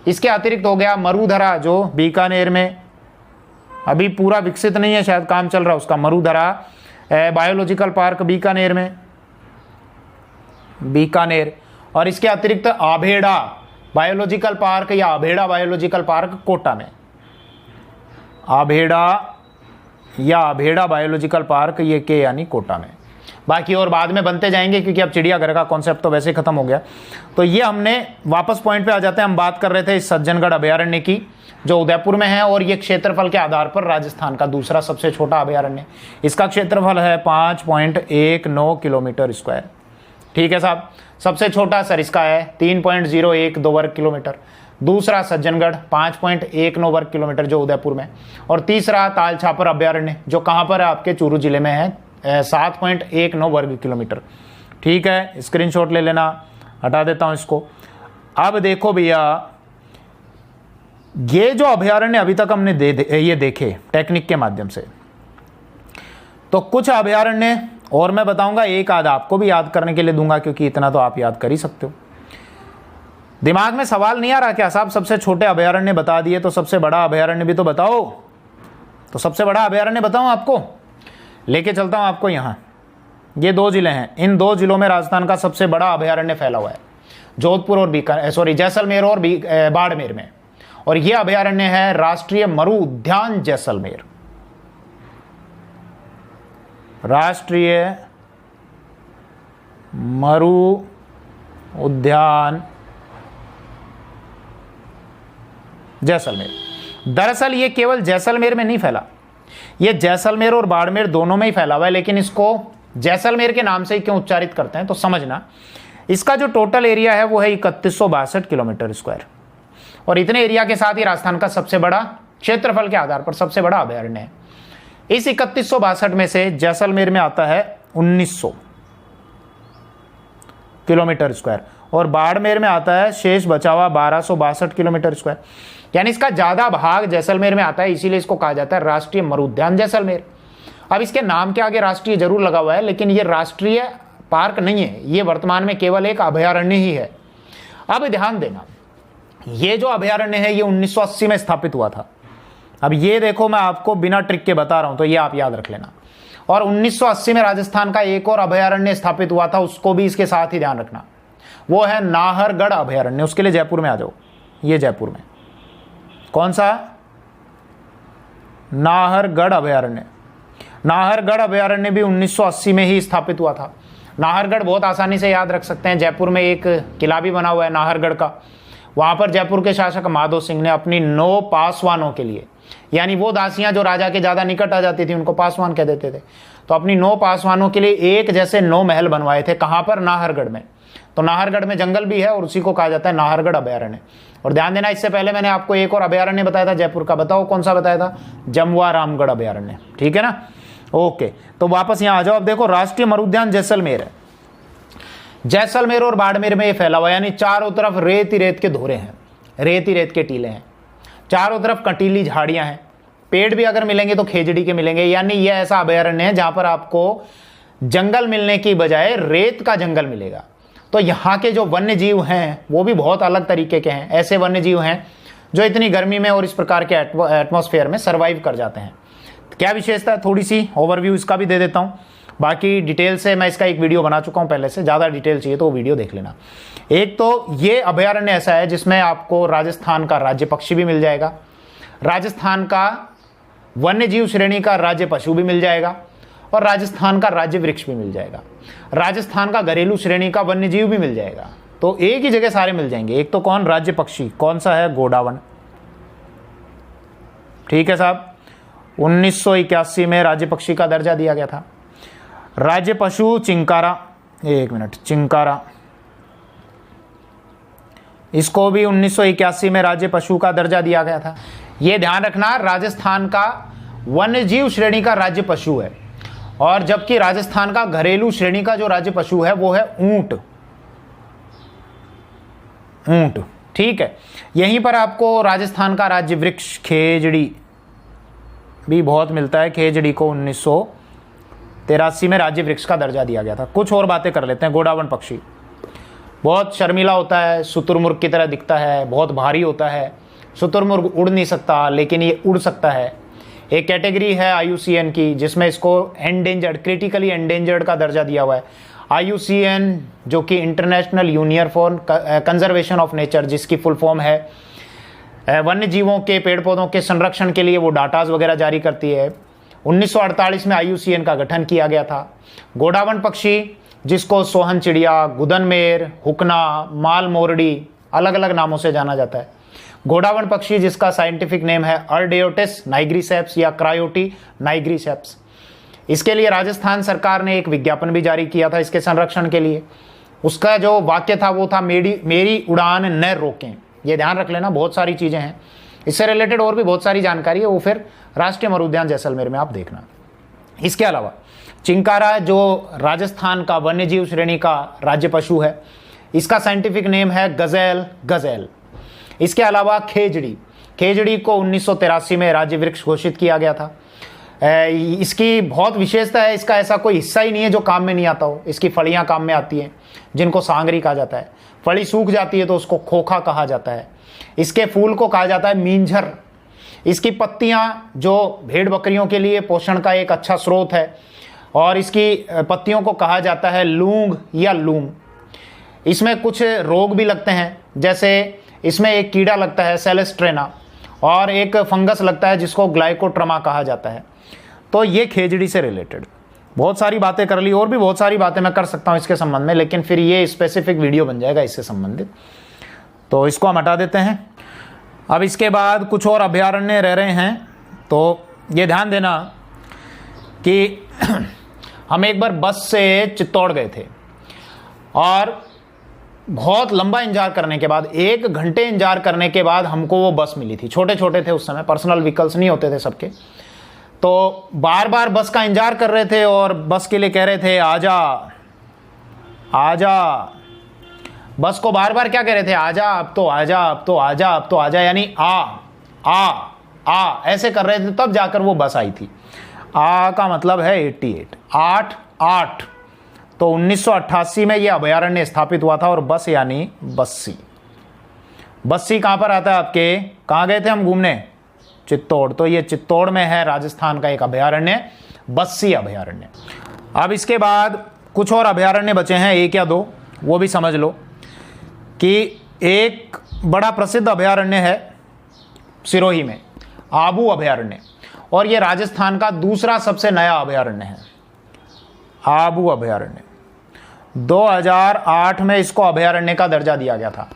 [SPEAKER 1] इसके अतिरिक्त हो गया मरुधरा जो बीकानेर में, अभी पूरा विकसित नहीं है, शायद काम चल रहा है उसका। मरुधरा बायोलॉजिकल पार्क बीकानेर में, बीकानेर। और इसके अतिरिक्त आभेड़ा बायोलॉजिकल पार्क या आभेड़ा बायोलॉजिकल पार्क कोटा में, आभेड़ा या आभेड़ा बायोलॉजिकल पार्क, ये के यानी कोटा में। बाकी और बाद में बनते जाएंगे क्योंकि अब चिड़ियाघर का कॉन्सेप्ट तो वैसे खत्म हो गया। तो ये हमने वापस पॉइंट पे आ जाते हैं। हम बात कर रहे थे इस सज्जनगढ़ अभयारण्य की जो उदयपुर में है, और ये क्षेत्रफल के आधार पर राजस्थान का दूसरा सबसे छोटा अभयारण्य। इसका क्षेत्रफल है 5.19 किलोमीटर स्क्वायर, ठीक है साहब। सबसे छोटा सर इसका है 3.012 वर्ग किलोमीटर। दूसरा सज्जनगढ़ 5.19 वर्ग किलोमीटर जो उदयपुर में। और तीसरा ताल छापर अभयारण्य जो कहां पर है? आपके चूरू जिले में है, 7.19 वर्ग किलोमीटर, ठीक है। स्क्रीनशॉट ले लेना, हटा देता हूं इसको। अब देखो भैया, ये जो अभयारण्य अभी तक हमने ये देखे टेक्निक के माध्यम से, तो कुछ अभयारण्य और मैं बताऊंगा, एक आध आपको भी याद करने के लिए दूंगा क्योंकि इतना तो आप याद कर ही सकते हो। दिमाग में सवाल नहीं आ रहा क्या साहब? सबसे छोटे अभयारण्य बता दिए तो सबसे बड़ा अभयारण्य भी तो बताओ। तो सबसे बड़ा अभयारण्य बताऊं आपको? लेके चलता हूं आपको। यहां ये 2 जिले हैं, इन 2 जिलों में राजस्थान का सबसे बड़ा अभयारण्य फैला हुआ है, जोधपुर और जैसलमेर और बाड़मेर में। और यह अभयारण्य है राष्ट्रीय मरु उद्यान जैसलमेर, राष्ट्रीय मरु उद्यान जैसलमेर। दरअसल ये केवल जैसलमेर में नहीं फैला, ये जैसलमेर और बाड़मेर दोनों में ही फैला हुआ है, लेकिन इसको जैसलमेर के नाम से ही क्यों उच्चारित करते हैं तो समझना। इसका जो टोटल एरिया है वो है 3162 किलोमीटर स्क्वायर, और इतने एरिया के साथ ही राजस्थान का सबसे बड़ा, क्षेत्रफल के आधार पर सबसे बड़ा अभयारण्य है। इस 3162 में से जैसलमेर में आता है 1900 किलोमीटर स्क्वायर, और बाड़मेर में आता है शेष बचा हुआ 1262 किलोमीटर स्क्वायर। यानी इसका ज्यादा भाग जैसलमेर में आता है, इसीलिए इसको कहा जाता है राष्ट्रीय मरु उद्यान जैसलमेर। अब इसके नाम के आगे राष्ट्रीय जरूर लगा हुआ है, लेकिन ये राष्ट्रीय पार्क नहीं है, ये वर्तमान में केवल एक अभयारण्य ही है। अब ध्यान देना, ये जो अभयारण्य है ये 1980 में स्थापित हुआ था। अब ये देखो, मैं आपको बिना ट्रिक के बता रहा हूं, तो ये आप याद रख लेना। और 1980 में राजस्थान का एक और अभयारण्य स्थापित हुआ था, उसको भी इसके साथ ही ध्यान रखना, वो है नाहरगढ़ अभयारण्य। उसके लिए जयपुर में आ जाओ, ये जयपुर में कौन सा? नाहरगढ़ अभयारण्य। नाहरगढ़ अभयारण्य भी 1980 में ही स्थापित हुआ था। नाहरगढ़ बहुत आसानी से याद रख सकते हैं, जयपुर में एक किला भी बना हुआ है नाहरगढ़ का। वहां पर जयपुर के शासक माधो सिंह ने अपनी 9 पासवानों के लिए, यानी वो दासियां जो राजा के ज्यादा निकट आ जाती थी उनको पासवान कह देते थे, तो अपनी 9 पासवानों के लिए एक जैसे 9 महल बनवाए थे। कहां पर? नाहरगढ़ में। तो नाहरगढ़ में जंगल भी है और उसी को कहा जाता है नाहरगढ़ अभयारण्य। और ध्यान देना, इससे पहले मैंने आपको एक और अभयारण्य बताया था जयपुर का, बताओ कौन सा बताया था? जमवा रामगढ़ अभयारण्य, ठीक है ना। ओके, तो वापस यहाँ आ जाओ। अब देखो राष्ट्रीय मरुद्यान जैसलमेर है। जैसलमेर और बाड़मेर में ये फैला हुआ, यानी चारों तरफ रेत ही रेत के धोरे हैं, रेत ही रेत के टीले हैं, चारों तरफ कंटीली झाड़ियां हैं, पेड़ भी अगर मिलेंगे तो खेजड़ी के मिलेंगे। यानी ये ऐसा अभयारण्य है जहां पर आपको जंगल मिलने की बजाय रेत का जंगल मिलेगा। तो यहाँ के जो वन्य जीव हैं वो भी बहुत अलग तरीके के हैं। ऐसे वन्य जीव हैं जो इतनी गर्मी में और इस प्रकार के एटमॉस्फेयर में सर्वाइव कर जाते हैं। क्या विशेषता है, थोड़ी सी ओवरव्यू इसका भी दे देता हूँ। बाकी डिटेल से मैं इसका एक वीडियो बना चुका हूँ पहले से, ज़्यादा डिटेल चाहिए तो वो वीडियो देख लेना। एक तो ये अभयारण्य ऐसा है जिसमें आपको राजस्थान का राज्य पक्षी भी मिल जाएगा, राजस्थान का वन्य जीव श्रेणी का राज्य पशु भी मिल जाएगा और राजस्थान का राज्य वृक्ष भी मिल जाएगा, राजस्थान का घरेलू श्रेणी का वन्य जीव भी मिल जाएगा। तो एक ही जगह सारे मिल जाएंगे। एक तो कौन? राज्य पक्षी। कौन सा है? गोडावन, ठीक है साहब। 1981 में राज्य पक्षी का दर्जा दिया गया था। राज्य पशु चिंकारा, एक मिनट, चिंकारा, इसको भी 1981 में राज्य पशु का दर्जा दिया गया था। यह ध्यान रखना, राजस्थान का वन्य जीव श्रेणी का राज्य पशु है और जबकि राजस्थान का घरेलू श्रेणी का जो राज्य पशु है वो है ऊंट। ऊंट, ठीक है। यहीं पर आपको राजस्थान का राज्य वृक्ष खेजड़ी भी बहुत मिलता है। खेजड़ी को 1983 में राज्य वृक्ष का दर्जा दिया गया था। कुछ और बातें कर लेते हैं। गोडावन पक्षी बहुत शर्मीला होता है, शुतुरमुर्ग की तरह दिखता है, बहुत भारी होता है। शुतुरमुर्ग उड़ नहीं सकता लेकिन ये उड़ सकता है। एक कैटेगरी है IUCN की जिसमें इसको एंडेंजर्ड, क्रिटिकली एंडेंजर्ड का दर्जा दिया हुआ है। IUCN जो कि international union for conservation of nature, जिसकी फुल फॉर्म है वन्य जीवों के, पेड़ पौधों के संरक्षण के लिए वो डाटाज वगैरह जारी करती है। 1948 में IUCN का गठन किया गया था। गोडावन पक्षी जिसको सोहन चिड़िया, गुदनमेर, हुकना, माल मोरडी अलग अलग नामों से जाना जाता है। गोडावन पक्षी जिसका साइंटिफिक नेम है अर्डियोटिस नाइग्रीसेप्स या क्रायोटी नाइग्रीसेप्स। इसके लिए राजस्थान सरकार ने एक विज्ञापन भी जारी किया था इसके संरक्षण के लिए। उसका जो वाक्य था वो था मेरी उड़ान न रोकें। ये ध्यान रख लेना, बहुत सारी चीज़ें हैं इससे रिलेटेड, और भी बहुत सारी जानकारी है, वो फिर राष्ट्रीय मरुद्यान जैसलमेर में आप देखना। इसके अलावा चिंकारा जो राजस्थान का वन्यजीव श्रेणी का राज्य पशु है, इसका साइंटिफिक नेम है गजेल। इसके अलावा खेजड़ी को 1983 में राज्य वृक्ष घोषित किया गया था। इसकी बहुत विशेषता है, इसका ऐसा कोई हिस्सा ही नहीं है जो काम में नहीं आता हो। इसकी फलियां काम में आती हैं जिनको सांगरी कहा जाता है। फली सूख जाती है तो उसको खोखा कहा जाता है। इसके फूल को कहा जाता है मींझर। इसकी पत्तियां जो भेड़ बकरियों के लिए पोषण का एक अच्छा स्रोत है और इसकी पत्तियों को कहा जाता है लूंग या लूम। इसमें कुछ रोग भी लगते हैं, जैसे इसमें एक कीड़ा लगता है सेलेस्ट्रेना और एक फंगस लगता है जिसको ग्लाइकोट्रमा कहा जाता है। तो ये खेजड़ी से रिलेटेड बहुत सारी बातें कर ली, और भी बहुत सारी बातें मैं कर सकता हूँ इसके संबंध में, लेकिन फिर ये स्पेसिफिक वीडियो बन जाएगा इससे संबंधित, तो इसको हम हटा देते हैं। अब इसके बाद कुछ और अभयारण्य रह रहे हैं, तो ये ध्यान देना कि हम एक बार बस से चित्तौड़ गए थे और बहुत लंबा इंतजार करने के बाद, 1 घंटे इंतजार करने के बाद हमको वो बस मिली थी। छोटे छोटे थे उस समय, पर्सनल व्हीकल्स नहीं होते थे सबके, तो बार बार बस का इंतजार कर रहे थे और बस के लिए कह रहे थे आजा आजा। बस को बार बार क्या कह रहे थे? आजा, अब तो आजा, अब तो आजा, अब तो आजा, यानी आ ऐसे कर रहे थे, तब जाकर वो बस आई थी। आ का मतलब है 88, 8। तो 1988 में यह अभयारण्य स्थापित हुआ था और बस यानी बस्सी कहां पर आता है आपके? कहां गए थे हम घूमने? चित्तौड़। तो ये चित्तौड़ में है राजस्थान का एक अभयारण्य, बस्सी अभयारण्य। अब इसके बाद कुछ और अभयारण्य बचे हैं, 1 या 2, वो भी समझ लो कि एक बड़ा प्रसिद्ध अभयारण्य है सिरोही में, आबू अभयारण्य, और ये राजस्थान का दूसरा सबसे नया अभयारण्य है, आबू अभयारण्य। 2008 में इसको अभयारण्य का दर्जा दिया गया था।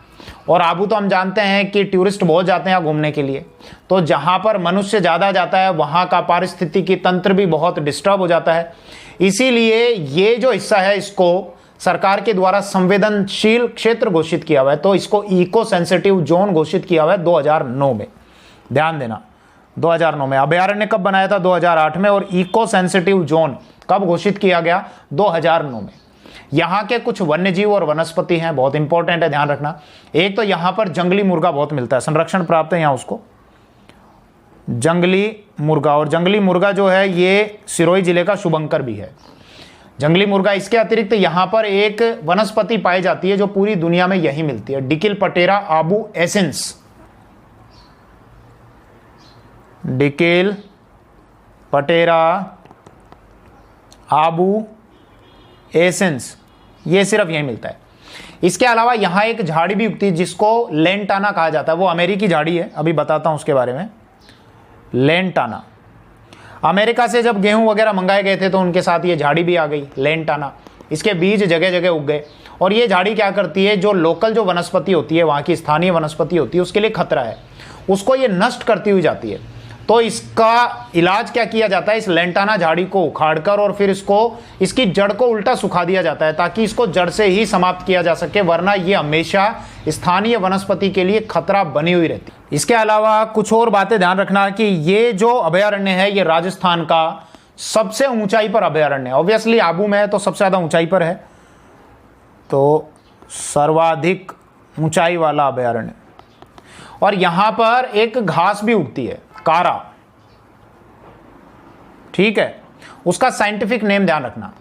[SPEAKER 1] और आबू तो हम जानते हैं कि टूरिस्ट बहुत जाते हैं घूमने के लिए, तो जहां पर मनुष्य ज़्यादा जाता है वहां का पारिस्थितिकी तंत्र भी बहुत डिस्टर्ब हो जाता है। इसीलिए ये जो हिस्सा है इसको सरकार के द्वारा संवेदनशील क्षेत्र घोषित किया हुआ है, तो इसको इको सेंसिटिव जोन घोषित किया हुआ है 2009 में। ध्यान देना, 2009 में। अभयारण्य कब बनाया था? 2008 में। और इको सेंसिटिव जोन कब घोषित किया गया? 2009 में। यहाँ के कुछ वन्य जीव और वनस्पति हैं, बहुत इंपॉर्टेंट है, ध्यान रखना। एक तो यहाँ पर जंगली मुर्गा बहुत मिलता है, संरक्षण प्राप्त है यहाँ उसको, जंगली मुर्गा। और जंगली मुर्गा जो है ये सिरोही जिले का शुभंकर भी है, जंगली मुर्गा। इसके अतिरिक्त यहाँ पर एक वनस्पति पाई जाती है जो पूरी दुनिया में यही मिलती है, डिकिलपटेरा आबू एसेंस। डिकिलपटेरा आबू एसेंस, ये सिर्फ यही मिलता है। इसके अलावा यहाँ एक झाड़ी भी उगती है जिसको लेंटाना कहा जाता है, वो अमेरिकी झाड़ी है, अभी बताता हूँ उसके बारे में। लेंटाना, अमेरिका से जब गेहूं वगैरह मंगाए गए थे तो उनके साथ ये झाड़ी भी आ गई, लेंटाना। इसके बीज जगह जगह उग गए। और ये झाड़ी क्या करती है, जो लोकल जो वनस्पति होती है, वहाँ की स्थानीय वनस्पति होती है, उसके लिए खतरा है, उसको ये नष्ट करती हुई जाती है। तो इसका इलाज क्या किया जाता है, इस लेंटाना झाड़ी को उखाड़कर और फिर इसकी जड़ को उल्टा सुखा दिया जाता है ताकि इसको जड़ से ही समाप्त किया जा सके, वरना ये हमेशा स्थानीय वनस्पति के लिए खतरा बनी हुई रहती है। इसके अलावा कुछ और बातें ध्यान रखना कि ये जो अभयारण्य है ये राजस्थान का सबसे ऊंचाई पर अभयारण्य है। ऑब्वियसली आबू में है तो सबसे ज्यादा ऊंचाई पर है, तो सर्वाधिक ऊंचाई वाला अभयारण्य। और यहां पर एक घास भी उगती है, कारा, ठीक है, उसका साइंटिफिक नेम ध्यान रखना,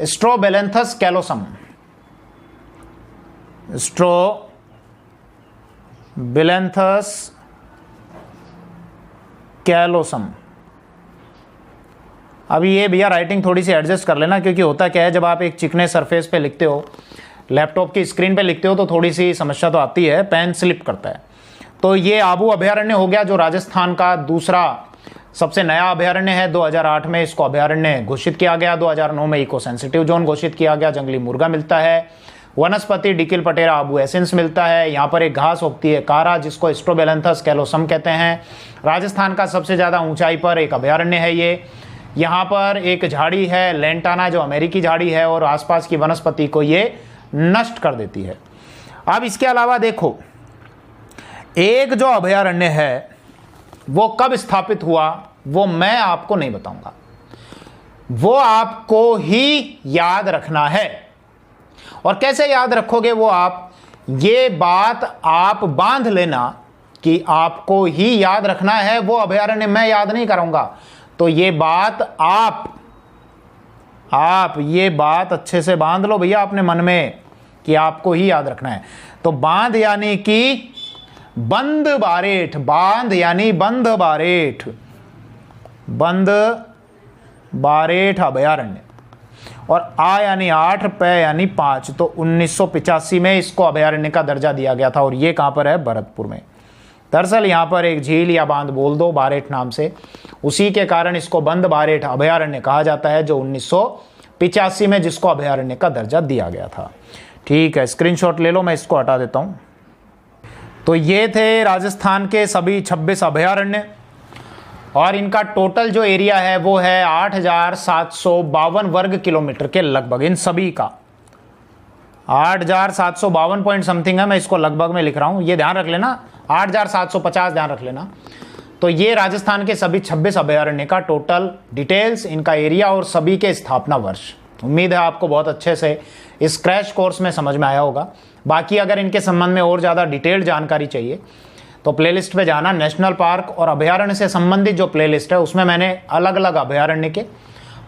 [SPEAKER 1] स्ट्रोबेलेंथस कैलोसम। स्ट्रोबेलेंथस कैलोसम। अभी ये भैया राइटिंग थोड़ी सी एडजस्ट कर लेना, क्योंकि होता क्या है जब आप एक चिकने सरफेस पे लिखते हो, लैपटॉप की स्क्रीन पे लिखते हो तो थोड़ी सी समस्या तो आती है, पेन स्लिप करता है। तो ये आबू अभयारण्य हो गया जो राजस्थान का दूसरा सबसे नया अभयारण्य है। 2008 में इसको अभयारण्य घोषित किया गया, 2009 में इको सेंसिटिव जोन घोषित किया गया। जंगली मुर्गा मिलता है, वनस्पति डिकिलपटेरा आबू एसेंस मिलता है, यहाँ पर एक घास उगती है कारा जिसको स्ट्रोबेलेंथस कैलोसम कहते हैं। राजस्थान का सबसे ज़्यादा ऊंचाई पर एक अभयारण्य है ये। यहाँ पर एक झाड़ी है लेंटाना जो अमेरिकी झाड़ी है और आसपास की वनस्पति को ये नष्ट कर देती है। अब इसके अलावा देखो, एक जो अभयारण्य है वो कब स्थापित हुआ वो मैं आपको नहीं बताऊंगा, वो आपको ही याद रखना है। और कैसे याद रखोगे वो आप, ये बात आप बांध लेना कि आपको ही याद रखना है, वो अभयारण्य मैं याद नहीं करूंगा। तो ये बात आप ये बात अच्छे से बांध लो भैया अपने मन में कि आपको ही याद रखना है। तो बांध यानी कि बंद बारेठ, बांध यानी बंद बारेठ, बंद बारेठ अभयारण्य। और आ यानी 8, प यानी 5। तो 1985 में इसको अभयारण्य का दर्जा दिया गया था और ये कहां पर है, भरतपुर में। दरअसल यहां पर एक झील या बांध बोल दो बारेठ नाम से, उसी के कारण इसको बंद बारेठ अभयारण्य कहा जाता है, जो 1985 में जिसको अभयारण्य का दर्जा दिया गया था। ठीक है, स्क्रीनशॉट ले लो, मैं इसको हटा देता हूं। तो ये थे राजस्थान के सभी 26 अभयारण्य और इनका टोटल जो एरिया है वो है 8,752 वर्ग किलोमीटर के लगभग। इन सभी का 8,752 पॉइंट समथिंग है, मैं इसको लगभग में लिख रहा हूं, ये ध्यान रख लेना, 8,750 ध्यान रख लेना। तो ये राजस्थान के सभी 26 अभयारण्य का टोटल डिटेल्स, इनका एरिया और सभी के स्थापना वर्ष। उम्मीद है आपको बहुत अच्छे से इस क्रैश कोर्स में समझ में आया होगा। बाकी अगर इनके संबंध में और ज़्यादा डिटेल्ड जानकारी चाहिए तो प्लेलिस्ट पे जाना, नेशनल पार्क और अभयारण्य से संबंधित जो प्लेलिस्ट है उसमें मैंने अलग अलग अभयारण्य के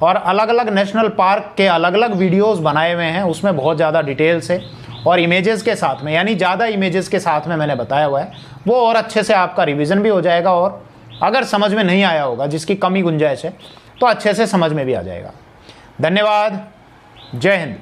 [SPEAKER 1] और अलग अलग नेशनल पार्क के अलग अलग वीडियोस बनाए हुए हैं। उसमें बहुत ज़्यादा डिटेल्स है और इमेजेस के साथ में, यानी ज़्यादा इमेजेस के साथ में मैंने बताया हुआ है, वो और अच्छे से आपका रिविज़न भी हो जाएगा और अगर समझ में नहीं आया होगा, जिसकी कमी गुंजाइश है, तो अच्छे से समझ में भी आ जाएगा। धन्यवाद, जय हिंद।